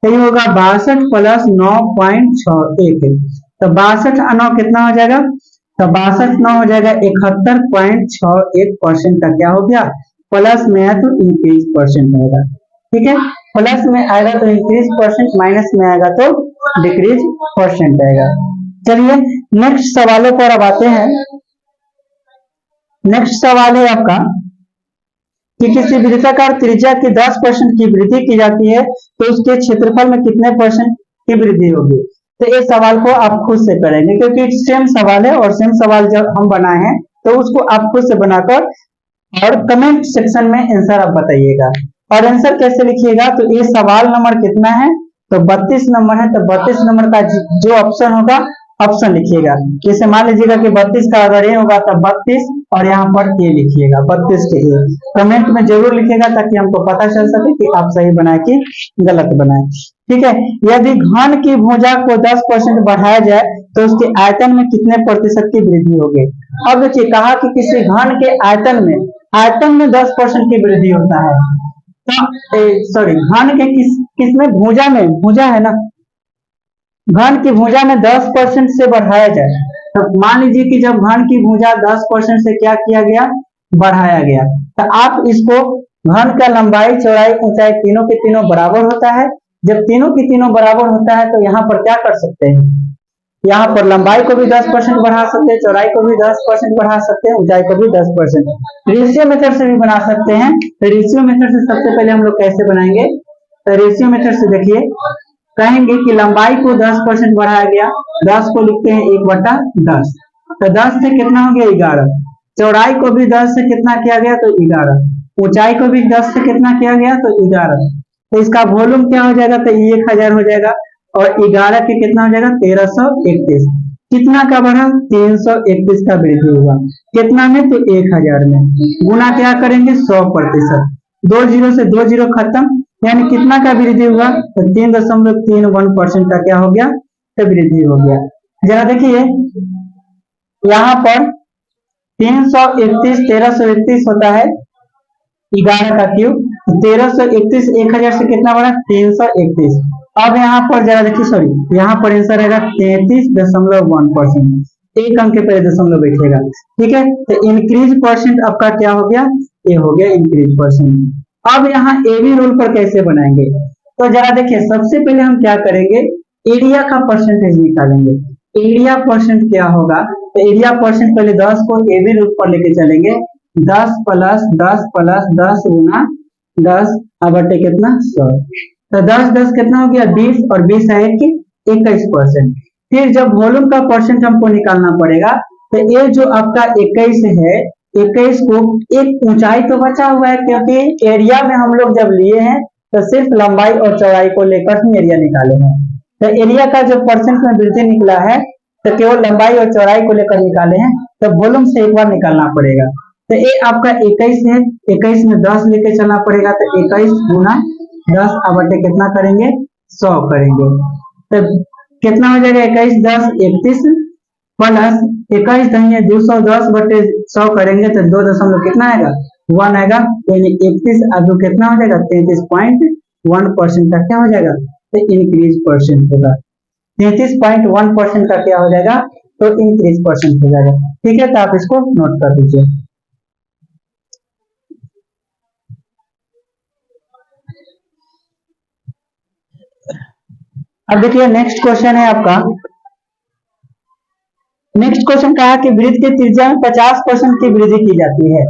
तो ये होगा 62 + 9.61, तो 62 और 9 कितना हो जाएगा, तो 62 9 हो जाएगा 71.61% का क्या हो गया, प्लस में है तो इंक्रीज परसेंट आएगा। ठीक है, प्लस में आएगा तो इंक्रीज परसेंट, माइनस में आएगा तो डिक्रीज परसेंट आएगा। चलिए नेक्स्ट सवालों पर अब आते हैं। नेक्स्ट सवाल है आपका कि किसी वृत्ताकार त्रिज्या की 10% की वृद्धि की जाती है तो उसके क्षेत्रफल में कितने परसेंट की वृद्धि होगी। तो इस सवाल को आप खुद से करेंगे क्योंकि सेम सवाल है, और सेम सवाल जब हम बनाए हैं तो उसको आप खुद से बनाकर और कमेंट सेक्शन में आंसर आप बताइएगा। और आंसर कैसे लिखिएगा, तो ये सवाल नंबर कितना है, तो 32 नंबर है। तो 32 नंबर का जो ऑप्शन होगा, ऑप्शन लिखिएगा। जैसे मान लीजिएगा कि 32 का अगर ए होगा तो 32, और यहाँ पर ए लिखिएगा, 32 के ए कमेंट में जरूर लिखिएगा ताकि हमको पता चल सके कि आप सही बनाए कि गलत बनाए। ठीक है, यदि घन की भुजा को 10% बढ़ाया जाए तो उसके आयतन में कितने प्रतिशत की वृद्धि होगी। अब देखिए कहा कि किसी घन के आयतन में 10% की वृद्धि होता है। सॉरी, घन के किसमें, भुजा है ना, घन की भुजा में 10% से बढ़ाया जाए, तो मान लीजिए कि जब घन की भुजा 10% से क्या किया गया, बढ़ाया गया, तो आप इसको घन का लंबाई चौड़ाई ऊंचाई तीनों के तीनों बराबर होता है। जब तीनों की तीनों बराबर होता है तो यहाँ पर क्या कर सकते हैं, यहाँ पर लंबाई को भी 10% बढ़ा सकते हैं, चौड़ाई को भी 10% बढ़ा सकते हैं, ऊंचाई को भी 10%। रेशियो मेथड से भी बना सकते हैं। तो रेशियो मेथड से सबसे पहले हम लोग कैसे बनाएंगे, तो रेशियो मेथड से देखिए, कहेंगे कि लंबाई को 10% बढ़ाया गया, 10 को लिखते हैं 1/10, तो 10 से कितना हो गया, 11। चौड़ाई को भी 10 से कितना किया गया, तो 11। ऊंचाई को भी 10 से कितना किया गया, तो 11। तो इसका वॉल्यूम क्या हो जाएगा, तो 1000 हो जाएगा, और 11 के कितना हो जाएगा, 1331। कितना का बढ़ा, 331 का वृद्धि हुआ, कितना में, तो 1000 में। गुना क्या करेंगे, 100%, 2 जीरो से 2 जीरो खत्म, यानी कितना का वृद्धि हुआ, तो 3.31% का क्या हो गया, तो वृद्धि हो गया। जरा देखिए यहाँ पर 331 1331 होता है, 11 का क्यूब, 1331 1000 से कितना बढ़ा, 331। अब यहाँ पर जरा देखिए, सॉरी यहाँ पर आंसर रहेगा 33.1%, एक अंक के पहले दशमलव बैठेगा। ठीक है, तो इंक्रीज परसेंट आपका क्या हो गया, ये हो गया इंक्रीज परसेंट। अब यहाँ एबी रूल पर कैसे बनाएंगे, तो जरा देखिए सबसे पहले हम क्या करेंगे, एरिया का परसेंटेज निकालेंगे। एरिया परसेंट क्या होगा, तो एरिया परसेंट पहले 10 को एबी रूल पर लेके चलेंगे, 10 + 10 + 10 गुना 10 अब बटे कितना 100, तो 10 10 कितना हो गया 20 और 20 है कि 21%। फिर जब वॉल्यूम का परसेंट हमको निकालना पड़ेगा, तो ये जो आपका 21 है, 21 को एक ऊंचाई तो बचा हुआ है, क्योंकि एरिया में हम लोग जब लिए हैं तो सिर्फ लंबाई और चौड़ाई को लेकर ही एरिया निकाले हैं। तो एरिया का जो परसेंट में वृद्धि निकला है तो केवल लंबाई और चौड़ाई को लेकर निकाले हैं, तो वॉल्यूम से एक बार निकालना पड़ेगा। तो ये आपका 21 है, 21 में 10 लेके चलना पड़ेगा, तो 21 गुना 10 अब बटे कितना करेंगे 100 करेंगे, तो कितना हो जाएगा 21 10 31 प्लस 21 धनिया 210 बटे 100 करेंगे तो 2 कितना आएगा 1 आएगा, यानी 31 अब कितना हो जाएगा 33.1% का क्या हो जाएगा, तो इंक्रीज परसेंट होगा। 33.1% का क्या हो जाएगा, तो इंक्रीज परसेंट हो जाएगा। ठीक है, तो आप इसको नोट कर दीजिए। अब देखिए नेक्स्ट क्वेश्चन है आपका। नेक्स्ट क्वेश्चन कहा कि वृत्त के त्रिज्या में 50% की वृद्धि की जाती है।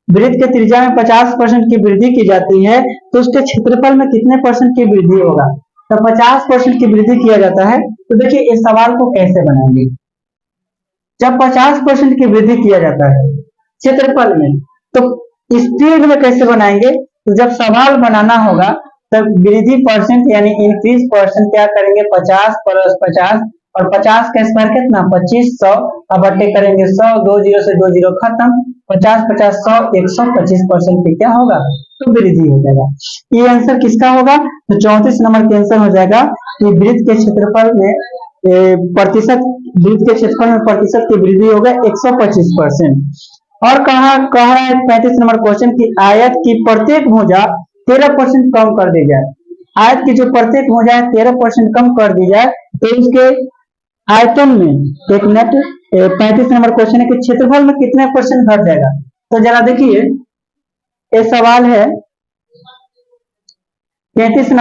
वृत्त के त्रिज्या में 50% की वृद्धि की जाती है, तो उसके क्षेत्रफल में कितने परसेंट की वृद्धि होगा। तो 50% की वृद्धि किया जाता है, तो देखिए इस सवाल को कैसे बनाएंगे। जब 50% की वृद्धि किया जाता है क्षेत्रफल में, तो स्पीड में कैसे बनाएंगे, तो जब सवाल बनाना होगा तब वृद्धि परसेंट यानी इंक्रीज परसेंट क्या करेंगे 50 प्लस 50 और 50 का स्क्वायर कितना 2500 अब बटे करेंगे 100, 2 0 से 2 0 खत्म, 50 50 100 125% पे क्या होगा, तो वृद्धि हो जाएगा। ये आंसर किसका होगा, तो 34 नंबर के आंसर हो जाएगा कि वृत्त के क्षेत्रफल में प्रतिशत, वृत्त के क्षेत्रफल में प्रतिशत की वृद्धि होगा 125%। और कहा है 35 नंबर क्वेश्चन की आयत की प्रत्येक भुजा 13% कम कर दी जाए। आयत की जो प्रत्येक भुजा है 13% कम कर दी जाए, तो उसके आयतन में एक मिनट 35 नंबर क्वेश्चन है कि क्षेत्रफल में कितने परसेंट घट जाएगा। तो जरा देखिए ये सवाल है 35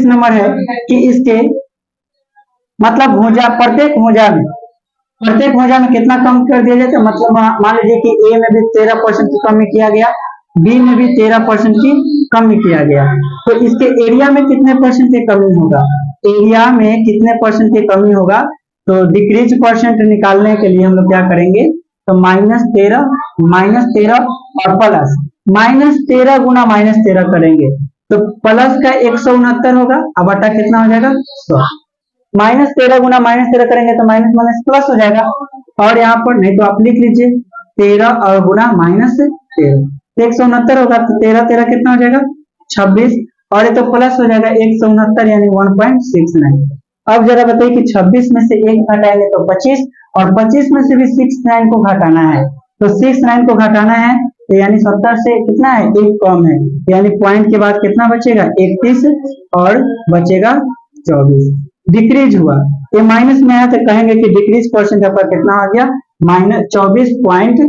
नंबर है कि इसके मतलब भुजा प्रत्येक भुजा में कितना कम कर दिया जाए, तो मतलब मान लीजिए कि ए में भी 13% की कमी किया गया, बी में भी 13% की कमी किया गया, तो इसके एरिया में कितने परसेंट की कमी होगा, एरिया में कितने परसेंट की कमी होगा। तो डिक्रीज परसेंट निकालने के लिए हम लोग क्या करेंगे, तो -13 और प्लस -13 गुना -13 करेंगे, तो प्लस का 169 होगा, अब बटा कितना हो जाएगा 100। -13 गुना -13 करेंगे तो माइनस माइनस प्लस हो जाएगा, और यहाँ पर नहीं तो आप लिख लीजिए 13 और गुना -13 169 होगा, तो 13 13 कितना हो जाएगा 26, और ये तो प्लस हो जाएगा 169 यानी 1.69। अब जरा बताइए कि 26 में से 1 घटाएंगे तो 25, और 25 में से भी 69 को घटाना है, तो 69 को घटाना है तो यानी 70 से कितना है 1 कम है, यानी पॉइंट के बाद कितना बचेगा 31 और बचेगा 24। डिक्रीज हुआ, ये माइनस में है तो कहेंगे कि डिक्रीज परसेंट आपका कितना आ गया -24 पॉइंट,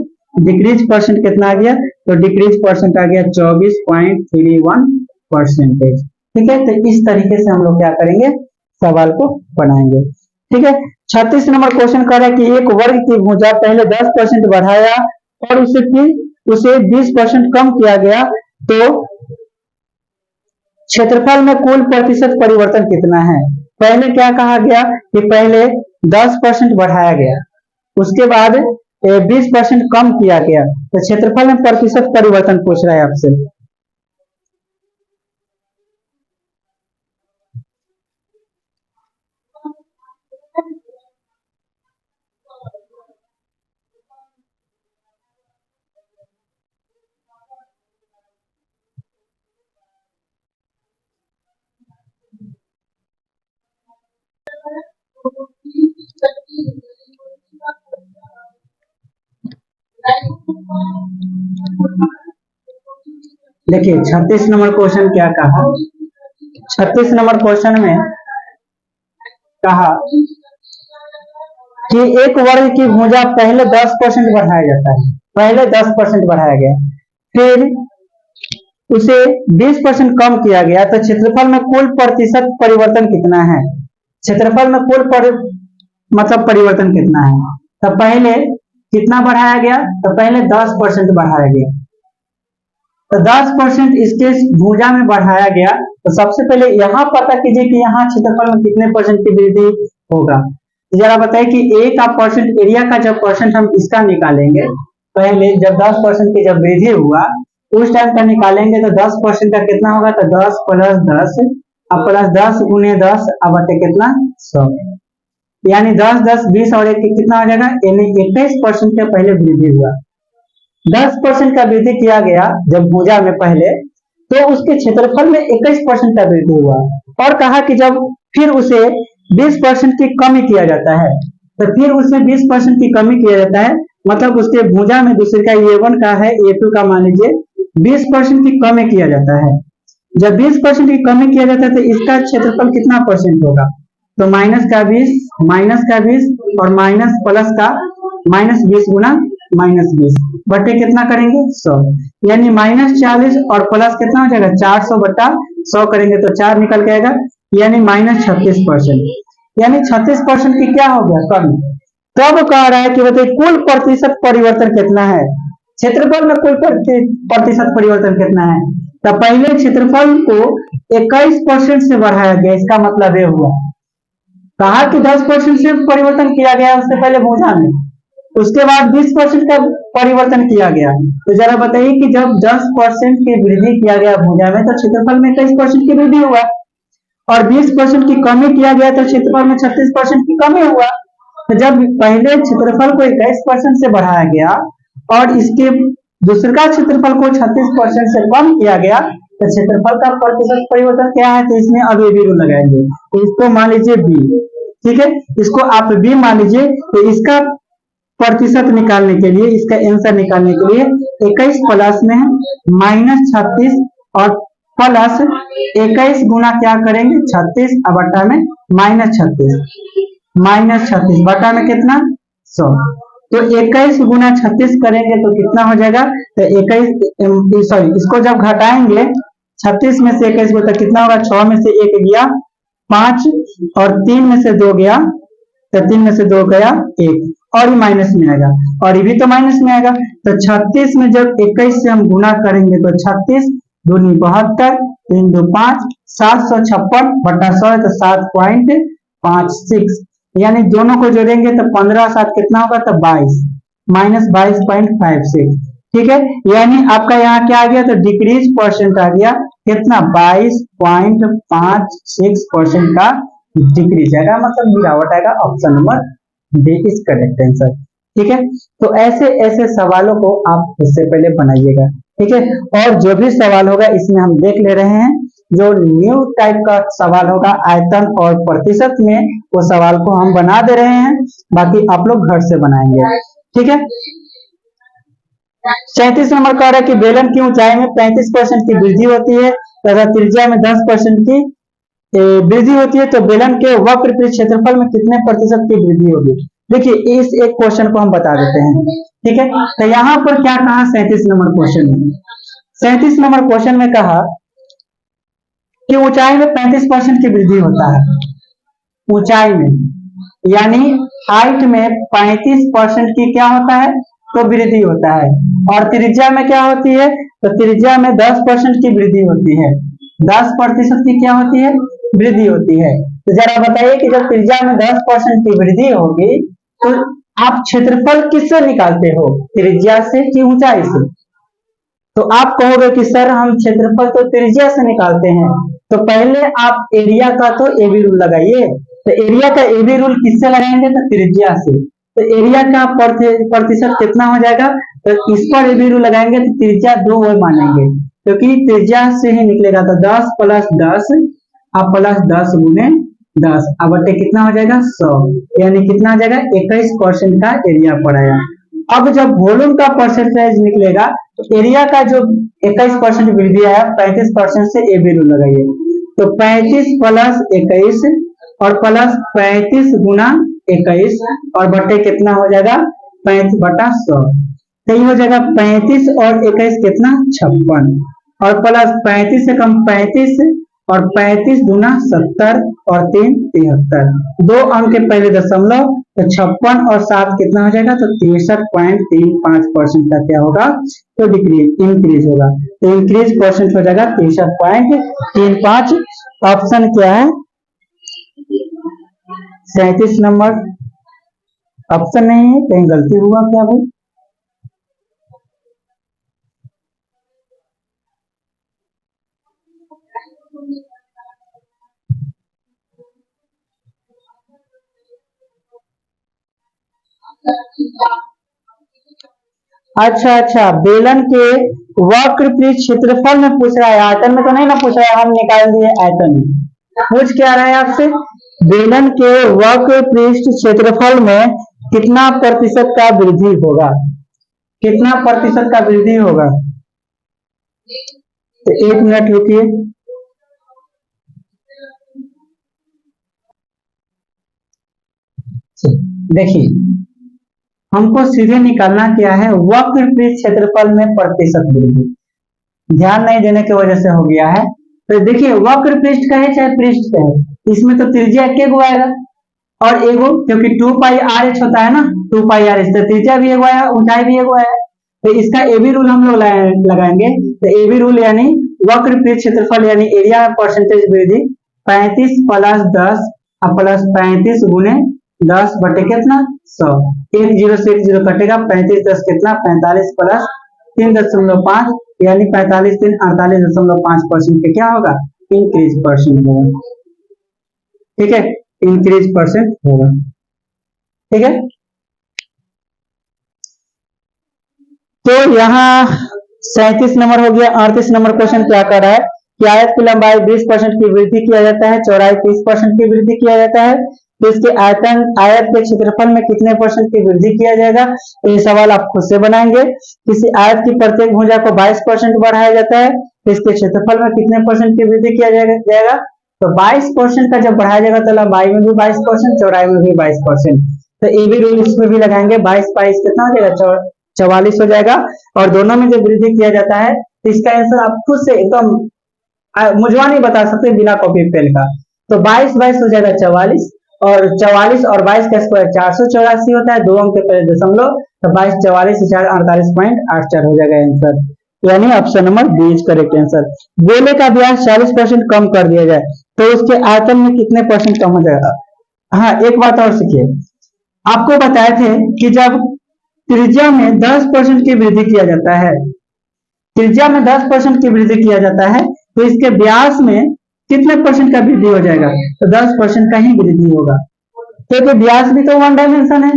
डिक्रीज परसेंट कितना आ गया, तो डिक्रीज परसेंट आ गया 24.31%। ठीक है, तो इस तरीके से हम लोग क्या करेंगे सवाल को बनाएंगे। ठीक है, 36 नंबर क्वेश्चन कर रहा है कि एक वर्ग की भुजा पहले 10% बढ़ाया और उसे 20% कम किया गया, तो क्षेत्रफल में कुल प्रतिशत परिवर्तन कितना है। पहले क्या कहा गया कि पहले 10% बढ़ाया गया, उसके बाद 20% कम किया गया, तो क्षेत्रफल में प्रतिशत परिवर्तन पूछ रहा है आपसे। देखिए 36 नंबर क्वेश्चन क्या कहा, 36 नंबर क्वेश्चन में कहा कि एक वर्ग की भुजा पहले 10% बढ़ाया जाता है, पहले 10% बढ़ाया गया, फिर उसे 20% कम किया गया, तो क्षेत्रफल में कुल प्रतिशत परिवर्तन कितना है, क्षेत्रफल में कुल मतलब परिवर्तन कितना है। तो पहले कितना बढ़ाया गया, तो पहले 10% बढ़ाया गया, तो 10% इसके भुजा में बढ़ाया गया। तो सबसे पहले यहाँ पता कीजिए कि यहाँ क्षेत्रफल में कितने परसेंट की वृद्धि होगा। तो जरा बताइए कि ए का परसेंट, एरिया का जब परसेंट हम इसका निकालेंगे, पहले जब 10% की जब वृद्धि हुआ उस टाइम का निकालेंगे तो 10% का कितना होगा, तो 10 प्लस 10 अब प्लस 10 गुने 10 अब बटे कितना 100, यानी 10 10 20 और एक कितना हो जाएगा, यानी 21% का पहले वृद्धि हुआ। 10% का वृद्धि किया गया जब भुजा में पहले, तो उसके क्षेत्रफल में 21% का वृद्धि हुआ। और कहा कि जब फिर उसे 20% की कमी किया जाता है, तो फिर उसमें 20% की कमी किया जाता है, मतलब उसके भुजा में दूसरे का A1 का है, A2 का मान लीजिए 20% की कमी किया जाता है। जब 20% की कमी किया जाता है तो इसका क्षेत्रफल कितना परसेंट होगा, तो माइनस का 20 और माइनस प्लस का -20 गुना -20 बटे कितना करेंगे 100, यानी -40 और प्लस कितना हो जाएगा 400 बटा 100 करेंगे तो 4 निकल के आएगा, यानी -36%, यानी 36% की क्या हो गया कमी। तब कह रहा है कि बताइए कुल प्रतिशत परिवर्तन कितना है, क्षेत्रफल में कुल प्रतिशत परिवर्तन कितना है। तो पहले क्षेत्रफल को 21% से बढ़ाया गया, इसका मतलब ये हुआ, कहा कि 10% से परिवर्तन किया गया उससे पहले भुजा में, उसके बाद 20% का परिवर्तन किया गया। तो जरा बताइए कि जब 10% की वृद्धि किया गया भुजा में तो क्षेत्रफल में 21% की वृद्धि हुआ, और 20% की कमी किया गया तो क्षेत्रफल में 36% की कमी हुआ। तो जब पहले क्षेत्रफल को 21% से बढ़ाया गया और इसके दूसरा क्षेत्रफल को 36% से कम किया गया, तो क्षेत्रफल का प्रतिशत परिवर्तन क्या है, तो इसमें अब ये भी रूल लगाएंगे। तो इसको मान लीजिए बी, ठीक है, इसको आप बी मान लीजिए। तो इसका प्रतिशत निकालने के लिए, इसका आंसर निकालने के लिए 21 प्लस में -36 और प्लस 21 गुना क्या करेंगे 36 और बटा में -36 बटा में कितना 100। तो 21 गुना 36 करेंगे तो कितना हो जाएगा, तो 21 सॉरी इसको जब घटाएंगे 36 में से 21 को तो कितना होगा, 6 में से 1 गया 5 और 3 में से 2 गया, तो 3 में से 2 गया 1 और ये माइनस में आएगा और ये भी तो माइनस में आएगा। तो 36 में जब 21 से हम गुना करेंगे तो 36 दूनी 72 3 2 5 756 बटा 100 तो 7.56, यानी दोनों को जोड़ेंगे तो 15 7 कितना होगा, तो 22 -22.56, ठीक है। यानी आपका यहाँ क्या आ गया, तो डिक्रीज परसेंट आ गया कितना 22.56% का डिक्रीज आएगा, मतलब गिरावट आएगा। Option number D is correct answer, ठीक है। तो ऐसे ऐसे सवालों को आप इससे पहले बनाइएगा, ठीक है। और जो भी सवाल होगा इसमें हम देख ले रहे हैं, जो न्यू टाइप का सवाल होगा आयतन और प्रतिशत में, वो सवाल को हम बना दे रहे हैं, बाकी आप लोग घर से बनाएंगे, ठीक है। 37 नंबर कह रहा है कि बेलन की ऊंचाई में 35% की वृद्धि होती है तथा त्रिज्या में 10% की वृद्धि होती है, तो बेलन के वक्र क्षेत्रफल में कितने प्रतिशत की वृद्धि होगी। देखिए इस एक क्वेश्चन को हम बता देते हैं, ठीक है। तो यहाँ पर क्या कहा 37 नंबर क्वेश्चन में, 37 नंबर क्वेश्चन में कहा कि ऊंचाई में 35% की वृद्धि होता है, ऊंचाई में यानी हाइट में 35% की क्या होता है, तो वृद्धि होता है। और त्रिज्या में क्या होती है, तो त्रिज्या में 10% की वृद्धि होती है, 10% की क्या होती है, वृद्धि होती है। तो जरा बताइए कि जब त्रिज्या में 10% की वृद्धि होगी तो आप क्षेत्रफल किससे निकालते हो, त्रिज्या से कि ऊंचाई से। तो आप कहोगे कि सर हम क्षेत्रफल तो त्रिज्या से निकालते हैं, तो पहले आप एरिया का तो एबी रूल लगाइए। तो एरिया का एबी रूल किससे लगाएंगे, तो त्रिज्या से। तो एरिया का प्रतिशत कितना हो जाएगा, तो इस पर एबी रूल लगाएंगे तो त्रिज्या 2 मानेंगे, क्योंकि त्रिज्या से ही निकलेगा। तो 10 प्लस 10 अब प्लस 10 गुने 10 अब बटे कितना हो जाएगा 100, यानी कितना आ जाएगा 21% का एरिया पड़ेगा। अब जब वॉल्यूम का परसेंटेज निकलेगा तो एरिया का जो 21% वृद्धि आया 35% से ए वैल्यू लगाइए। तो 35 प्लस 21 और प्लस 35 गुना 21 और बटे कितना हो जाएगा 35 बटा 100, तो ये हो जाएगा 35 और 21 कितना 56 और प्लस 35 से कम 35 और 35 दूना 70 और 3 73, 2 अंक के पहले दशमलव, तो 56 और 7 कितना हो जाएगा, तो 63.35% का क्या होगा, तो डिक्रीज इंक्रीज होगा, तो इंक्रीज परसेंट हो जाएगा 63.35। ऑप्शन क्या है, 37 नंबर। ऑप्शन नहीं है, कहीं गलती हुआ क्या भाई। अच्छा अच्छा, बेलन के वक्र पृष्ठ क्षेत्रफल में पूछ रहा है, आयतन में तो नहीं ना पूछ रहा है, हम निकाल दिए आयतन में। पूछ क्या रहा है आपसे, बेलन के वक्र पृष्ठ क्षेत्रफल में कितना प्रतिशत का वृद्धि होगा, कितना प्रतिशत का वृद्धि होगा। तो 1 मिनट रुकिए। देखिए, हमको सीधे निकालना क्या है, वक्र पृष्ठ क्षेत्रफल में प्रतिशत वृद्धि, ध्यान नहीं देने की वजह से हो गया है। तो देखिए, वक्र पृष्ठ का है चाहे पृष्ठ का है, इसमें तो त्रिज्या एक गो आएगा और एगो, क्योंकि 2πr होता है ना, 2πr, तो त्रिज्या भी एगो आया, ऊंचाई भी एगो आया। तो इसका एबी रूल हम लोग लगाएंगे। तो एबी रूल यानी वक्र पृष्ठ क्षेत्रफल यानी एरिया परसेंटेज वृद्धि 35 प्लस 10 प्लस 35 गुने 10 बटे कितना 100, 1 0 से 1 0 कटेगा, 35 10 कितना 45 प्लस 3.5 यानी 45 3 48.5% के क्या होगा, इंक्रीज परसेंट होगा। ठीक है, इंक्रीज परसेंट होगा। ठीक है, तो यहाँ 37 नंबर हो गया। 38 नंबर क्वेश्चन क्या कर रहा है कि आयत की लंबाई 20% की वृद्धि किया जाता है, चौड़ाई 30% की वृद्धि किया जाता है, तो इसके आयतन आयत के क्षेत्रफल में कितने परसेंट की वृद्धि किया जाएगा। तो ये सवाल आप खुद से बनाएंगे। किसी आयत की प्रत्येक भुजा को 22% बढ़ाया जाता है, तो इसके क्षेत्रफल में कितने परसेंट की वृद्धि किया जाएगा। तो 22% का जब बढ़ाया जाएगा तो लंबाई में भी 22%, चौड़ाई में भी 22%। तो ये भी रूल इसमें भी लगाएंगे, 22 22 कितना हो जाएगा, 44 हो जाएगा। और दोनों में जब वृद्धि किया जाता है तो इसका आंसर आप खुद से एकदम मुझवा नहीं बता सकते बिना कॉपी पेन का। तो 22 22 हो जाएगा 44, और 44 और 22 का स्क्वायर 484 होता है, 2 अंक के पहले दशमलव, तो 22 44 4 48.84 हो जाएगा आंसर, यानी option number B is correct answer. गोले का व्यास 40% कम कर दिया जाए तो उसके आयतन में कितने परसेंट कम हो जाएगा। हाँ, एक बात और सीखिए, आपको बताए थे कि जब त्रिज्या में 10% की वृद्धि किया जाता है, त्रिज्या में 10% की वृद्धि किया जाता है, तो इसके व्यास में कितने परसेंट का वृद्धि हो जाएगा, तो 10% का ही वृद्धि होगा, क्योंकि तो व्यास भी तो 1 डायमेंशन है।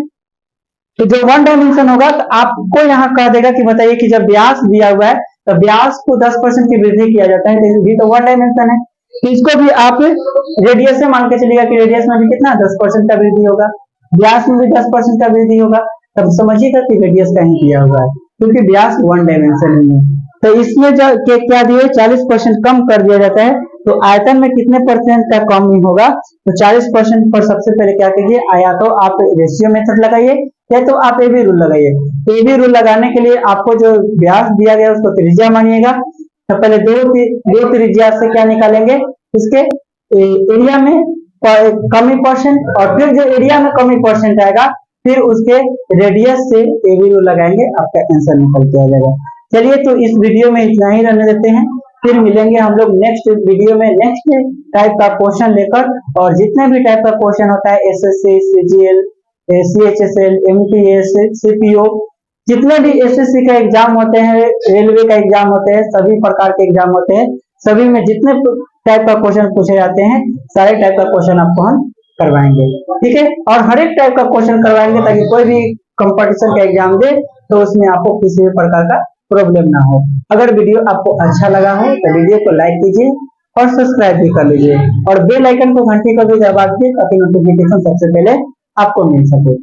तो जो 1 डायमेंशन होगा तो आपको यहाँ कह देगा कि बताइए कि जब व्यास दिया हुआ है तो व्यास को 10% की वृद्धि किया जाता है, तो भी तो 1 डायमेंशन है, तो इसको भी आप रेडियस से मान के चलिएगा कि रेडियस में भी कितना 10% का वृद्धि होगा, व्यास में भी 10% का वृद्धि होगा, तब समझिएगा कि रेडियस का ही दिया हुआ है, क्योंकि व्यास 1 डायमेंशन में है। तो इसमें जो क्या दिए 40% कम कर दिया जाता है, तो आयतन में कितने परसेंट का कमी होगा, तो 40% पर सबसे पहले क्या कीजिए, या तो आप रेशियो मेथड लगाइए या तो आप एबी रूल लगाइए। एबी रूल लगाने के लिए आपको जो व्यास दिया गया उसको त्रिज्या मानिएगा, तो पहले दो त्रिज्या से क्या निकालेंगे, इसके एरिया में कमी परसेंट, और फिर जो एरिया में कमी परसेंट आएगा फिर उसके रेडियस से एबी रूल लगाएंगे, आपका आंसर निकल के आ जाएगा। चलिए, तो इस वीडियो में इतना ही रहने देते हैं, फिर मिलेंगे हम लोग नेक्स्ट वीडियो में नेक्स्ट टाइप का क्वेश्चन लेकर, और जितने भी टाइप का क्वेश्चन होता है SSC CGL CHSL MTS CPO, जितने भी एसएससी का एग्जाम होते हैं, रेलवे का एग्जाम होते हैं, सभी प्रकार के एग्जाम होते हैं, सभी में जितने टाइप का क्वेश्चन पूछे जाते हैं सारे टाइप का क्वेश्चन आपको हम करवाएंगे। ठीक है, और हर एक टाइप का क्वेश्चन करवाएंगे ताकि कोई भी कंपटीशन का एग्जाम दे तो उसमें आपको किसी भी प्रकार का प्रॉब्लम ना हो। अगर वीडियो आपको अच्छा लगा हो तो वीडियो को लाइक कीजिए और सब्सक्राइब भी कर लीजिए, और बेल आइकन को घंटी को भी दबा दीजिए ताकि नोटिफिकेशन सबसे पहले आपको मिल सके।